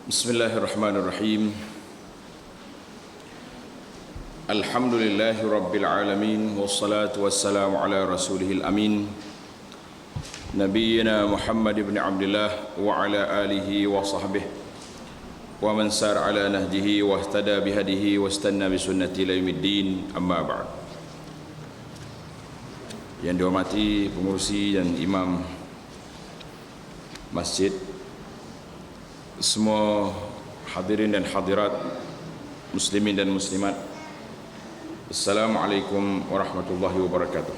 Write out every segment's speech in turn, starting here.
Bismillahirrahmanirrahim. Alhamdulillahi rabbil alamin, wassalatu wassalamu ala rasulihil amin, nabiyyina Muhammad ibn Abdullah wa ala alihi wa sahbihi wa man sar ala nahjihi wa ihtada bihadihi wa istanna bisunnati ila yaumiddin, amma ba'd. Yang dihormati pengurusi dan imam masjid, semua hadirin dan hadirat, muslimin dan muslimat, Assalamualaikum warahmatullahi wabarakatuh.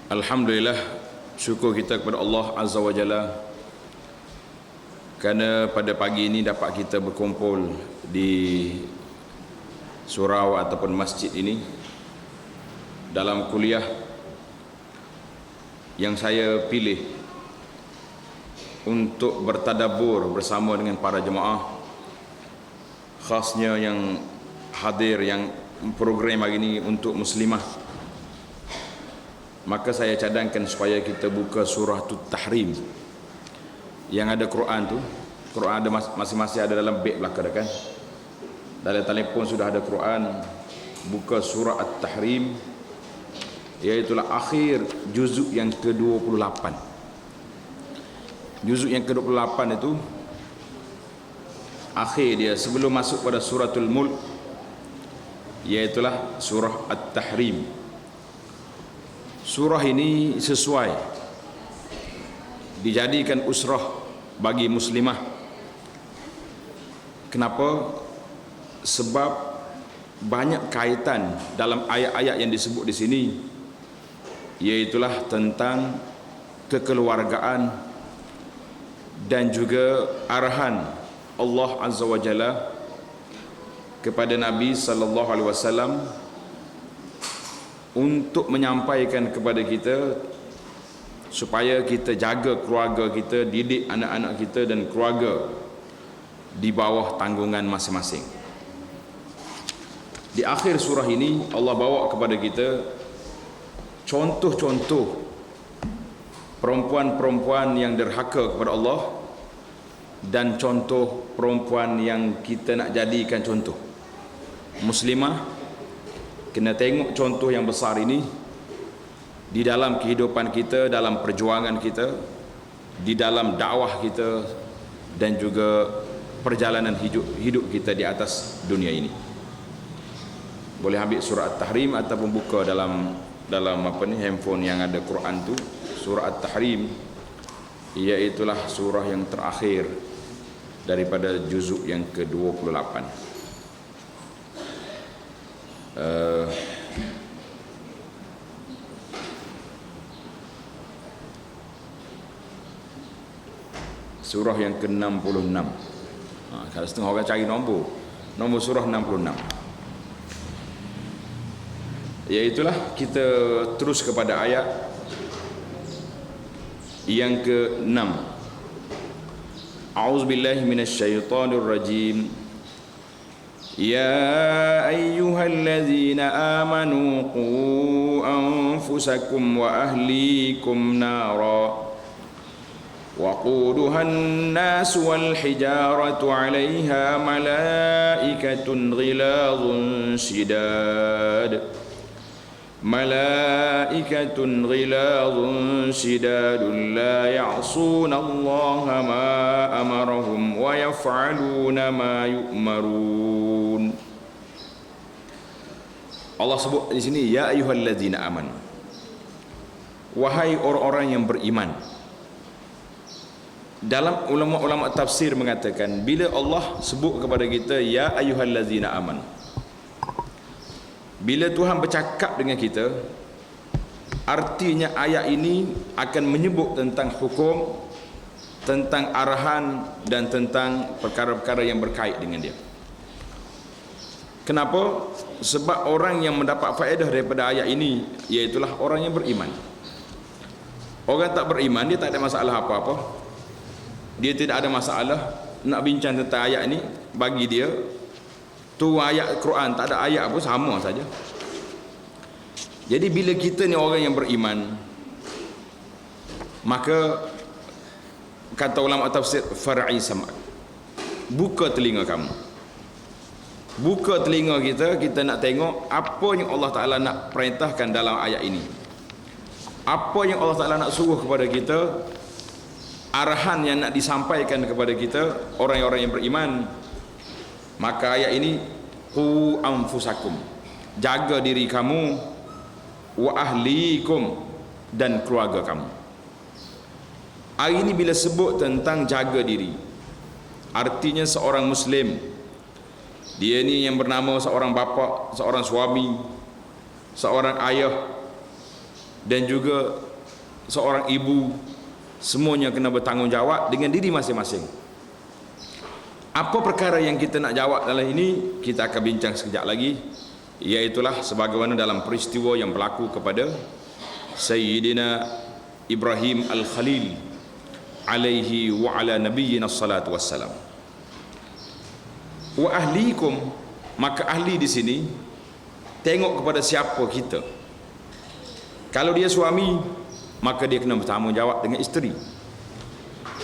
Alhamdulillah, syukur kita kepada Allah Azza wa Jalla kerana pada pagi ini dapat kita berkumpul di surau ataupun masjid ini dalam kuliah yang saya pilih untuk bertadabbur bersama dengan para jemaah, khasnya yang hadir yang program hari ini untuk muslimah. Maka saya cadangkan supaya kita buka surah At-Tahrim yang ada Quran tu. Quran ada masing-masing ada dalam beg belakang dah kan. Dalam telefon sudah ada Quran. Buka surah At-Tahrim, iaitulah akhir juzuk yang ke-28. Juzuk yang ke-28 itu akhir dia sebelum masuk pada suratul Mulk, iaitulah surah At-Tahrim. Surah ini sesuai dijadikan usrah bagi muslimah. Kenapa? Sebab banyak kaitan dalam ayat-ayat yang disebut di sini, iaitulah tentang kekeluargaan dan juga arahan Allah Azza wa Jalla kepada Nabi sallallahu alaihi wasallam untuk menyampaikan kepada kita supaya kita jaga keluarga kita, didik anak-anak kita dan keluarga di bawah tanggungan masing-masing. Di akhir surah ini Allah bawa kepada kita contoh-contoh perempuan-perempuan yang derhaka kepada Allah dan contoh perempuan yang kita nak jadikan contoh. Muslimah kena tengok contoh yang besar ini di dalam kehidupan kita, dalam perjuangan kita, di dalam dakwah kita dan juga perjalanan hidup kita di atas dunia ini. Boleh ambil surah At-Tahrim ataupun buka dalam handphone yang ada Quran tu. Surah At-Tahrim iaitulah surah yang terakhir daripada juzuk yang ke-28. Surah yang ke-66. Kalau setengah orang cari nombor surah 66. Iaitulah kita terus kepada ayat yang ke-6. A'udzubillahi minasyaitonir rajim. Ya ayyuhallazina amanu qu anfusakum wa ahlikum nara وقودها الناس والحجارة عليها ملائكة غلاظ شداد لا يعصون الله ما أمرهم ويفعلون ما يؤمرون. Allah sebut di sini ya ayyuhallazina amanu, wahai orang-orang yang beriman. Dalam ulama-ulama tafsir mengatakan bila Allah sebut kepada kita ya ayyuhallazina amanu, bila Tuhan bercakap dengan kita, artinya ayat ini akan menyebut tentang hukum, tentang arahan dan tentang perkara-perkara yang berkait dengan dia. Kenapa? Sebab orang yang mendapat faedah daripada ayat ini iaitulah orang yang beriman. Orang tak beriman dia tak ada masalah apa-apa. Dia tidak ada masalah nak bincang tentang ayat ini. Bagi dia tu ayat Quran, tak ada ayat apa, sama saja. Jadi bila kita ni orang yang beriman, maka kata ulama tafsir far'i sama', buka telinga kamu. Buka telinga kita, kita nak tengok apa yang Allah Ta'ala nak perintahkan dalam ayat ini. Apa yang Allah Ta'ala nak suruh kepada kita, arahan yang nak disampaikan kepada kita, orang-orang yang beriman. Maka ayat ini, qu anfusakum, jaga diri kamu, wa ahlikum, dan keluarga kamu. Hari ini bila sebut tentang jaga diri, artinya seorang Muslim, dia ni yang bernama seorang bapa, seorang suami, seorang ayah, dan juga seorang ibu, semuanya kena bertanggungjawab dengan diri masing-masing. Apa perkara yang kita nak jawab dalam ini, kita akan bincang sekejap lagi. Iaitulah sebagaimana dalam peristiwa yang berlaku kepada Sayyidina Ibrahim Al-Khalil alaihi wa ala nabiyyina salatu wassalam. Wa ahlikum, maka ahli di sini tengok kepada siapa kita. Kalau dia suami, maka dia kena bertanggungjawab dengan isteri.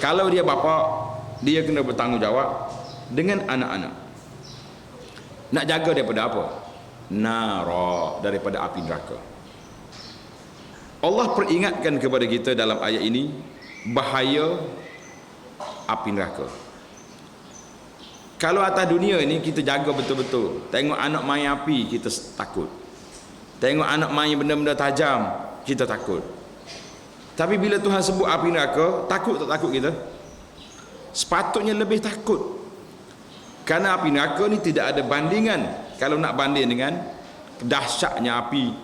Kalau dia bapa, dia kena bertanggungjawab dengan anak-anak. Nak jaga daripada apa? Nara, daripada api neraka. Allah peringatkan kepada kita dalam ayat ini bahaya api neraka. Kalau atas dunia ini kita jaga betul-betul, tengok anak main api kita takut, tengok anak main benda-benda tajam kita takut. Tapi bila Tuhan sebut api neraka, takut tak takut kita? Sepatutnya lebih takut. Kerana api neraka ni tidak ada bandingan. Kalau nak banding dengan dahsyatnya api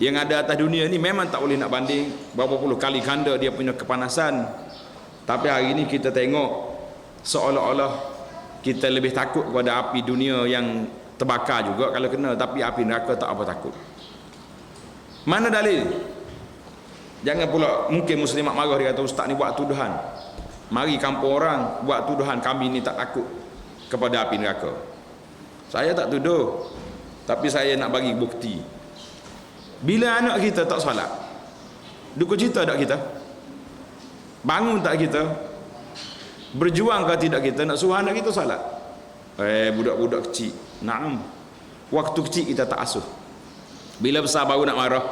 yang ada atas dunia ni, memang tak boleh nak banding. Berapa puluh kali ganda dia punya kepanasan. Tapi hari ini kita tengok seolah-olah kita lebih takut kepada api dunia yang terbakar juga kalau kena, tapi api neraka tak apa takut. Mana dalil? Jangan pula mungkin muslimat marah, dia kata ustaz ni buat tuduhan. Mari kampung orang buat tuduhan kami ni tak takut kepada api neraka. Saya tak tuduh, tapi saya nak bagi bukti. Bila anak kita tak solat, duka cita tak kita? Bangun tak kita? Berjuang ke tidak kita nak suruh anak kita solat? Budak-budak kecil, naam, waktu kecil kita tak asuh. Bila besar baru nak marah,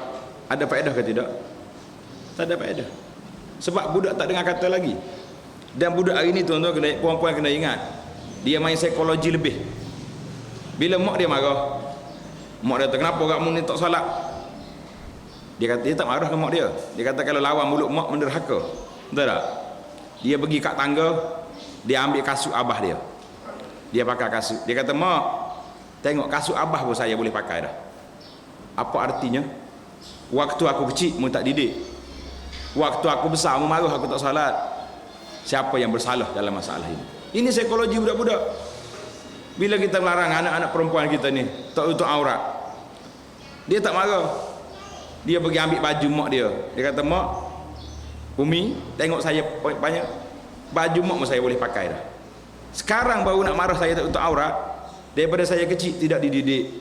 ada faedah ke tidak? Tak ada faedah. Sebab budak tak dengar kata lagi. Dan budak hari ni tuan-tuan, puan-puan kena ingat, dia main psikologi lebih. Bila mak dia marah, mak dia kata, kenapa kamu ni tak solat? Dia kata, dia tak marah ke mak dia. Dia kata kalau lawan mulut mak menderhaka. Betul tak? Dia pergi kat tangga, dia ambil kasut abah dia, dia pakai kasut. Dia kata, mak, tengok kasut abah pun saya boleh pakai dah. Apa artinya? Waktu aku kecil mu tak didik, waktu aku besar mu marah aku tak salat. Siapa yang bersalah dalam masalah ini? Ini psikologi budak-budak. Bila kita melarang anak-anak perempuan kita ni tak tutup aurat, dia tak marah. Dia pergi ambil baju mak dia. Dia kata, mak, Umi, tengok saya banyak baju mak saya boleh pakai dah. Sekarang baru nak marah saya tak tutup aurat. Daripada saya kecil tidak dididik,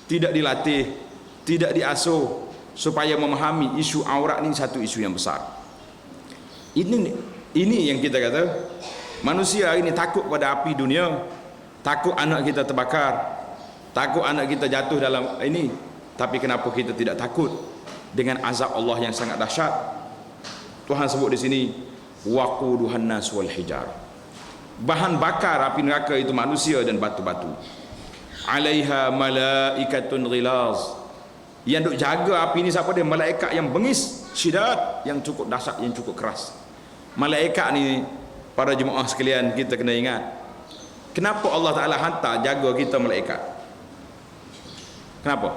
tidak dilatih, tidak diasuh supaya memahami isu aurat ni satu isu yang besar. Ini yang kita kata manusia hari ini takut pada api dunia, takut anak kita terbakar, takut anak kita jatuh dalam ini. Tapi kenapa kita tidak takut dengan azab Allah yang sangat dahsyat? Tuhan sebut di sini waquduhan nas wal hijar. Bahan bakar api neraka itu manusia dan batu-batu. Alaiha malaikatun ghilaz. Yang duk jaga api ni siapa dia? Malaikat yang bengis, syidad, yang cukup dahsyat, yang cukup keras. Malaikat ni, para jemaah sekalian, kita kena ingat, kenapa Allah Ta'ala hantar jaga kita malaikat? Kenapa?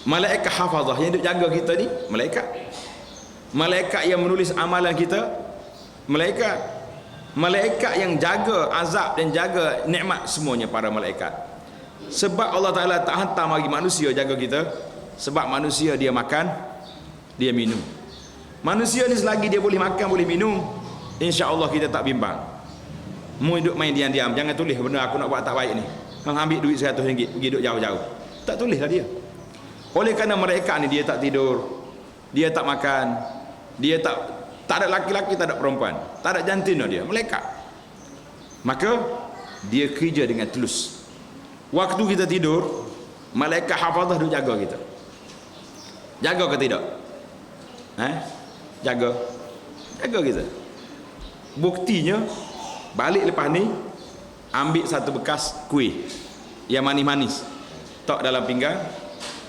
Malaikat hafazah yang duk jaga kita ni malaikat. Malaikat yang menulis amalan kita malaikat. Malaikat yang jaga azab dan jaga nikmat, semuanya para malaikat. Sebab Allah Ta'ala tak hantar bagi manusia jaga kita, sebab manusia dia makan, dia minum. Manusia ni selagi dia boleh makan, boleh minum, insya-Allah kita tak bimbang. Mu duduk main diam-diam, jangan tulis benda aku nak buat tak baik ni, ambil duit RM100 pergi duduk jauh-jauh, tak tulislah dia. Oleh kerana mereka ni dia tak tidur, dia tak makan, dia tak ada laki-laki, tak ada perempuan, tak ada jantina, dia malaikat. maka dia kerja dengan tulus. Waktu kita tidur, malaikat hafazah duk jaga kita. Jaga ke tidak? Jaga. Jaga kita. Buktinya, balik lepas ni, ambil satu bekas kuih yang manis-manis, tak dalam pinggan,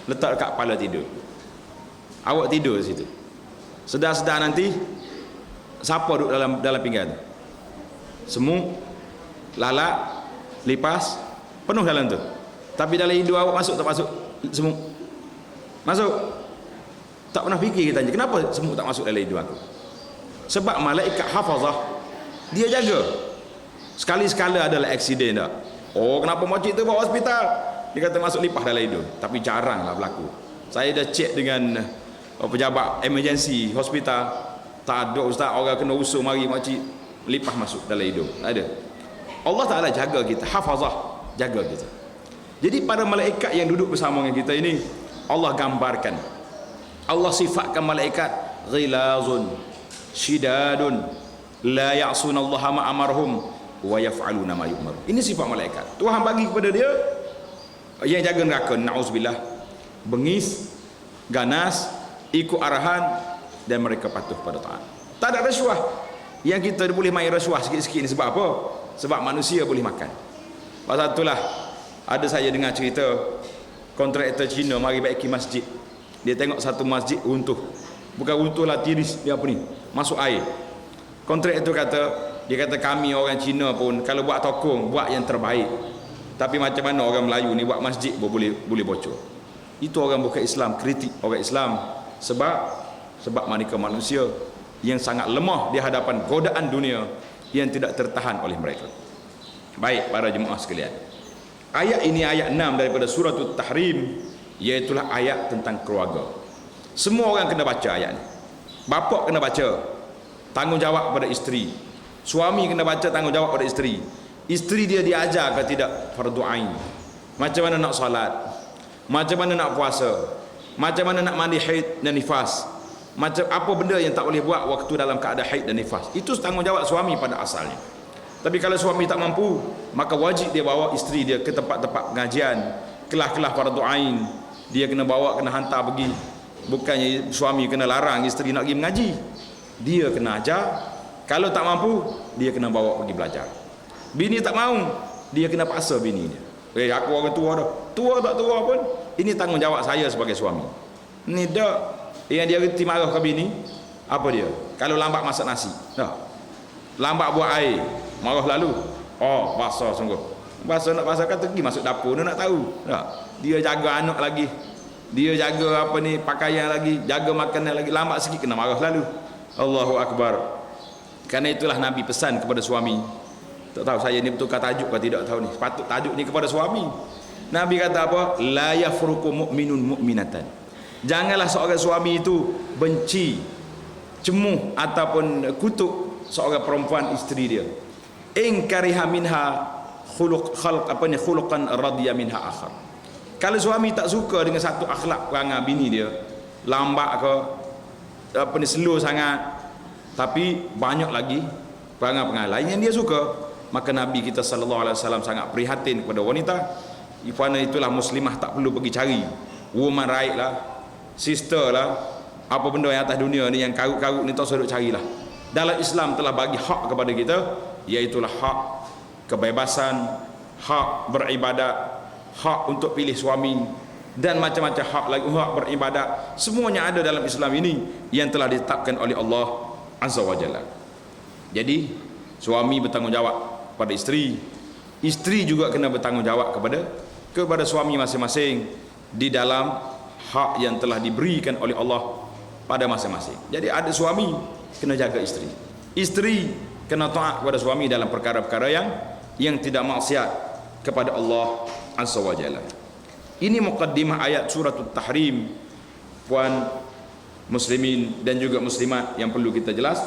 letak dekat kepala tidur. Awak tidur di situ. Sedar-sedar nanti, siapa duduk dalam pinggan tu? Semut, lalat, lipas, penuh dalam tu. Tapi dalam hidung awak masuk tak masuk semut? Masuk. Tak pernah fikir kita, kenapa semut tak masuk dalam hidung aku? Sebab malaikat hafazah, dia jaga. Sekali-sekala adalah aksiden tak? Oh, kenapa makcik tu bawa hospital? Dia kata masuk lipas dalam hidung. Tapi jaranglah berlaku. Saya dah cek dengan pejabat emergency hospital, tak ada ustaz, orang kena usul mari makcik lipas masuk dalam hidung. Tak ada. Allah Ta'ala jaga kita, hafazah, jaga kita. Jadi para malaikat yang duduk bersama dengan kita ini, Allah gambarkan, Allah sifatkan malaikat ghilazun syidadun la ya'sunallaha ma amarhum wa yaf'aluna ma yu'mar. Ini sifat malaikat. Tuhan bagi kepada dia yang jaga neraka, na'uzubillah, bengis, ganas, ikut arahan, dan mereka patuh pada taat. Tak ada rasuah. Yang kita boleh main rasuah sikit-sikit ni sebab apa? Sebab manusia boleh makan. Pasal itulah ada saya dengar cerita kontraktor Cina mari baiki masjid. Dia tengok satu masjid runtuh. Bukan runtuh lah, tiris, dia apa ni? Masuk air. Kontraktor kata, dia kata kami orang Cina pun kalau buat tokong, buat yang terbaik. Tapi macam mana orang Melayu ni buat masjid pun boleh bocor. Itu orang bukan Islam, kritik orang Islam. Sebab mereka manusia yang sangat lemah di hadapan godaan dunia yang tidak tertahan oleh mereka. Baik para jemaah sekalian, ayat ini ayat 6 daripada surah At-Tahrim, iaitulah ayat tentang keluarga. Semua orang kena baca ayat ni. Bapa kena baca, tanggungjawab pada isteri. Suami kena baca, tanggungjawab pada isteri. Isteri dia diajar ke tidak fardu ain, macam mana nak solat, macam mana nak puasa, macam mana nak mandi haid dan nifas, macam apa benda yang tak boleh buat waktu dalam keadaan haid dan nifas. Itu tanggungjawab suami pada asalnya. Tapi kalau suami tak mampu, maka wajib dia bawa isteri dia ke tempat-tempat pengajian, kelas-kelas fardu ain. Dia kena bawa, kena hantar pergi. Bukannya suami kena larang isteri nak pergi mengaji. Dia kena ajar. Kalau tak mampu, dia kena bawa pergi belajar. Bini tak mau, dia kena paksa bini dia. Aku orang tua dah. Tua tak tua pun, ini tanggungjawab saya sebagai suami. Ni dak. Yang dia reti marah ke bini, apa dia? Kalau lambat masak nasi, dah. Lambat buat air, marah lalu. Oh, basah sungguh. Basah nak basah kata pergi masuk dapur, dia nak tahu. Tak? Dia jaga anak lagi. Dia jaga apa ni, pakaian lagi, jaga makanan lagi. Lambat sikit kena marah lalu. Allahu Akbar. Karena itulah Nabi pesan kepada suami. Tak tahu saya ni betul tajuk ke tidak tahu ni. Patut tajuk ni kepada suami. Nabi kata apa? La yafruqu mu'minun mu'minatan. Janganlah seorang suami itu benci, cemuh ataupun kutuk seorang perempuan isteri dia. In kariha minha khuluqan radiya minha akhar. Kalau suami tak suka dengan satu akhlak perangai bini dia, lambat ke apa ni, slow sangat, tapi banyak lagi perangai-perangai lain yang dia suka, maka Nabi kita sallallahu alaihi wasallam sangat prihatin kepada wanita. Kerana itulah muslimah tak perlu pergi cari woman right lah, sister lah, apa benda yang atas dunia ni yang karut-karut ni tak usah duk carilah. Dalam Islam telah bagi hak kepada kita, iaitulah hak kebebasan, hak beribadat, hak untuk pilih suami, dan macam-macam hak lagi, hak beribadat. Semuanya ada dalam Islam ini yang telah ditetapkan oleh Allah Azza wa Jalla. Jadi suami bertanggungjawab pada isteri, isteri juga kena bertanggungjawab kepada suami masing-masing di dalam hak yang telah diberikan oleh Allah pada masing-masing. Jadi ada suami kena jaga isteri, isteri kena taat kepada suami dalam perkara-perkara yang tidak maksiat kepada Allah Azza wa Jalla. Ini muqaddimah ayat surah At-Tahrim, puan muslimin dan juga muslimat yang perlu kita jelas.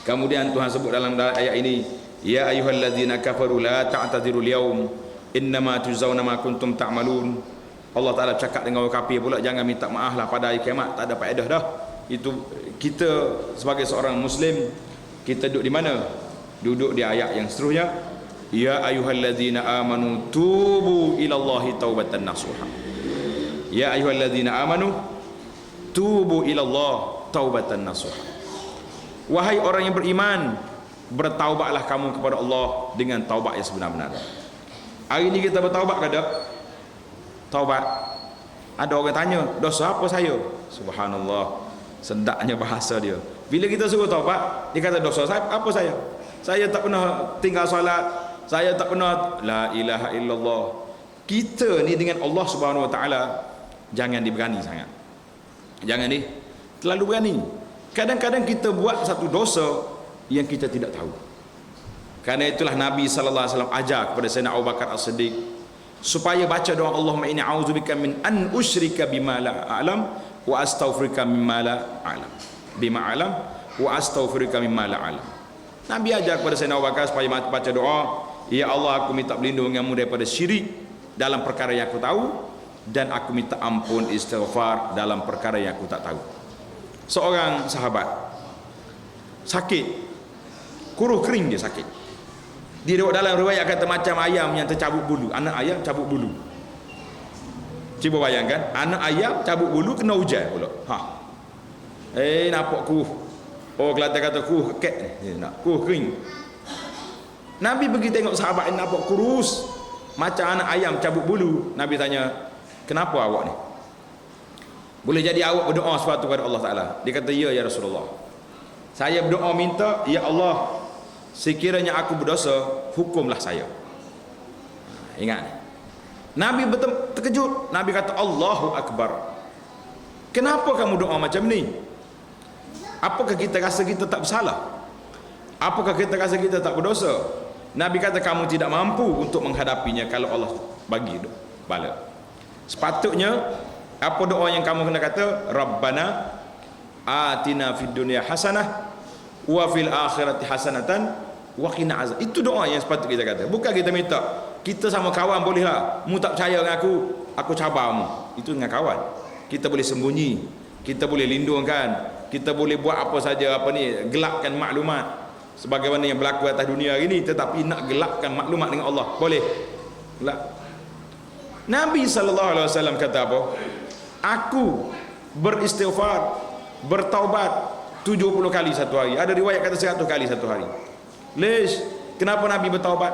Kemudian Tuhan sebut dalam ayat ini, ya ayyuhalladzina kafaru la ta'tadzirul yaum innama tujzauna ma kuntum ta'malun. Allah Taala cakap dengan orang kafir pula, jangan minta maaf lah pada hari kiamat, tak ada faedah dah. Itu kita sebagai seorang muslim, kita duduk di mana? Duduk di ayat yang seterusnya, ya ayyuhallazina amanu tubu ilallahi taubatan nasuha. Ya ayyuhallazina amanu tubu ilallah taubatan nasuha. Wahai orang yang beriman, bertaubatlah kamu kepada Allah dengan taubat yang sebenar-benar. Hari ini kita bertaubat ke tak? Taubat. Ada orang tanya, dosa apa saya? Subhanallah, sedaknya bahasa dia. Bila kita suruh taubat, dia kata dosa saya apa saya? Saya tak pernah tinggal solat, saya tak pernah la ilaha illallah. Kita ni dengan Allah Subhanahu wa taala jangan diberani sangat. Jangan ni terlalu berani. Kadang-kadang kita buat satu dosa yang kita tidak tahu. Karena itulah Nabi sallallahu alaihi wasallam ajar kepada Sayyidina Abu Bakar As-Siddiq supaya baca doa Allahumma inni a'udzubika min an usyrika bima la a'lam wa astaghfiruka mimma la a'lam. Bima a'lam wa astaghfiruka mimma la a'lam. Nabi ajar kepada Sayyidina Abu Bakar supaya baca doa, ya Allah, aku minta berlindung denganmu daripada syirik dalam perkara yang aku tahu, dan aku minta ampun istighfar dalam perkara yang aku tak tahu. Seorang sahabat sakit, kuruh kering dia sakit. Di dalam riwayat kata macam ayam yang tercabut bulu, anak ayam cabut bulu. Cuba bayangkan, anak ayam cabut bulu kena hujan pula. Nampak kuruh. Oh, Kelantan kata kuruh kek ni, nak kuruh kering. Nabi pergi tengok sahabat yang nampak kurus macam anak ayam cabut bulu. Nabi tanya, kenapa awak ni? Boleh jadi awak berdoa sesuatu kepada Allah Ta'ala? Dia kata, ya Rasulullah, saya berdoa minta, ya Allah, sekiranya aku berdosa, hukumlah saya. Ingat, Nabi betul terkejut. Nabi kata, Allahu Akbar, kenapa kamu doa macam ni? Apakah kita rasa kita tak bersalah? Apakah kita rasa kita tak berdosa? Nabi kata, kamu tidak mampu untuk menghadapinya kalau Allah bagi bala. Sepatutnya apa doa yang kamu kena kata? Rabbana atina fid dunya hasanah wa fil akhirati hasanatan wa qina azab. Itu doa yang sepatutnya kita kata. Bukan kita minta, kita sama kawan bolehlah, mu tak percaya dengan aku cabarmu. Itu dengan kawan. Kita boleh sembunyi, kita boleh lindungkan, kita boleh buat apa saja, gelapkan maklumat sebagaimana yang berlaku atas dunia hari ini, tetapi nak gelapkan maklumat dengan Allah boleh? Gelap. Nabi SAW kata apa? Aku beristighfar, bertaubat 70 kali satu hari. Ada riwayat kata 100 kali satu hari. Lish, kenapa Nabi bertaubat?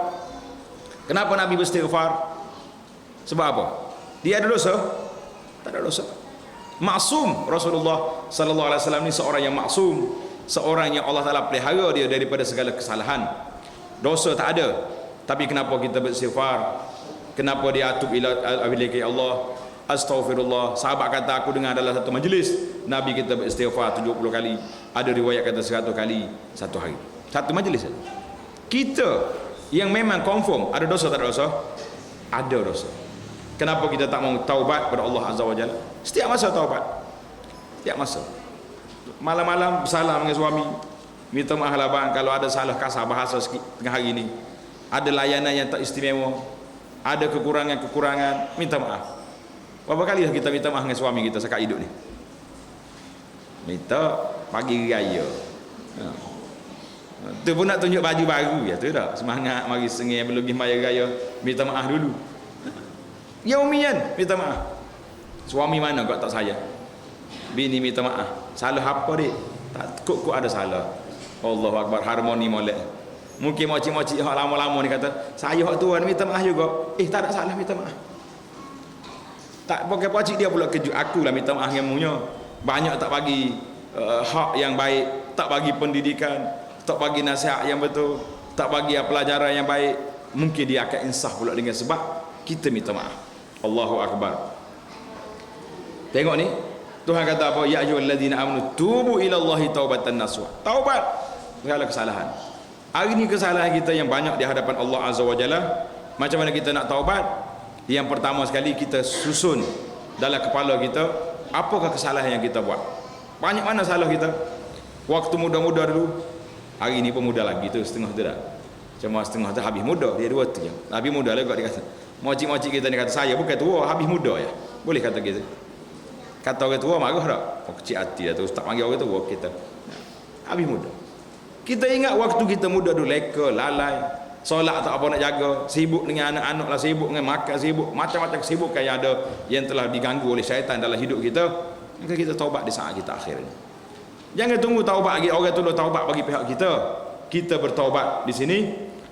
Kenapa Nabi beristighfar? Sebab apa? Dia ada dosa? Tak ada dosa. Maksum. Rasulullah sallallahu alaihi wasallam ni seorang yang maksum, seorang yang Allah Taala pelihara dia daripada segala kesalahan. Dosa tak ada. Tapi kenapa kita beristighfar? Kenapa dia atub ila Allah? Astaghfirullah. Sahabat kata, aku dengar dalam satu majlis Nabi kita beristighfar 70 kali. Ada riwayat kata 100 kali satu hari. Satu majlis saja. Kita yang memang confirm ada dosa tak ada dosa? Ada dosa. Kenapa kita tak mau taubat kepada Allah Azza wa Jalla? Setiap masa taubat. Setiap masa. Malam-malam bersalah dengan suami, minta maaf lah bang kalau ada salah kasar bahasa sikit tengah hari ni. Ada layanan yang tak istimewa, ada kekurangan-kekurangan, minta maaf. Berapa kali dah kita minta maaf dengan suami kita sekat hidup ni? Minta pagi raya. Tu pun nak tunjuk baju baru ya, tu dah. Semangat mari sengih belum pergi maya raya, minta maaf dulu. Yaumian minta maaf. Suami mana kau tak sayang? Bini minta maaf. Salah apa dik? Tak kok ada salah. Allahu Akbar, harmoni molek. Mungkin moci-moci hak lama-lama ni kata, saya hak tuan minta maaf juga. Tak ada salah minta maaf. Tak pakai pacik dia pula kejut. Akulah minta maaf dengan munya. Banyak tak bagi hak yang baik, tak bagi pendidikan, tak bagi nasihat yang betul, tak bagi pelajaran yang baik. Mungkin dia akan insaf pula dengan sebab kita minta maaf. Allahu Akbar. Tengok ni, Tuhan kata apa? Ya ayyuhalladzina amanu tubu ilallahi taubatan nasuha. Taubat segala kesalahan. Hari ni kesalahan kita yang banyak di hadapan Allah Azza wa Jalla. Macam mana kita nak taubat? Yang pertama sekali kita susun dalam kepala kita, apakah kesalahan yang kita buat? Banyak mana salah kita? Waktu muda-muda dulu, hari ni pun muda lagi tu, setengah tu dah. Cuma setengah tu habis muda, dia 2 tu je. Habis muda lah dia kata. Mocik-mocik kita ni kata, saya bukan tua, habis muda ya. Boleh kata gitu. Kata orang tua marah tak? Oh, kecil hati dah tu, ustaz panggil orang tua kita. Habis muda. Kita ingat waktu kita muda dulu, leka, lalai, solat tak apa nak jaga, sibuk dengan anak-anak lah, sibuk dengan makan, sibuk macam-macam kesibukan yang ada yang telah diganggu oleh syaitan dalam hidup kita. Maka kita taubat di saat kita akhir ini. Jangan tunggu taubat bagi orang tu, taubat bagi pihak kita. Kita bertaubat di sini.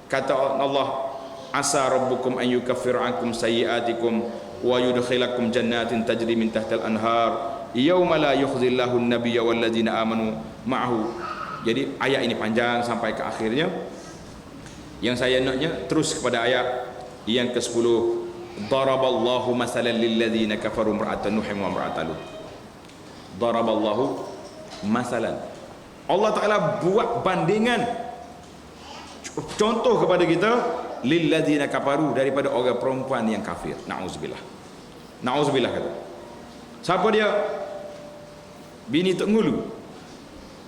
Kata Allah, asa rabbukum an yukaffira ankum sayyi'atikum wa yudkhilakum jannatin tajri min tahtil anhar yauma la yukhzillahu an-nabiyya wal ladzina amanu ma'ahu. Jadi ayat ini panjang sampai ke akhirnya. Yang saya naknya terus kepada ayat yang ke-10. Daraballahu masalan lil ladzina kafaru imra'atan nuh wa imra'atan lut. Daraballahu masalan. Allah Taala buat bandingan, contoh kepada kita, lil ladzina kafaru, daripada orang perempuan yang kafir. Nauzubillah. Nauzubillah kata. Siapa dia? Bini Tok Ngulu.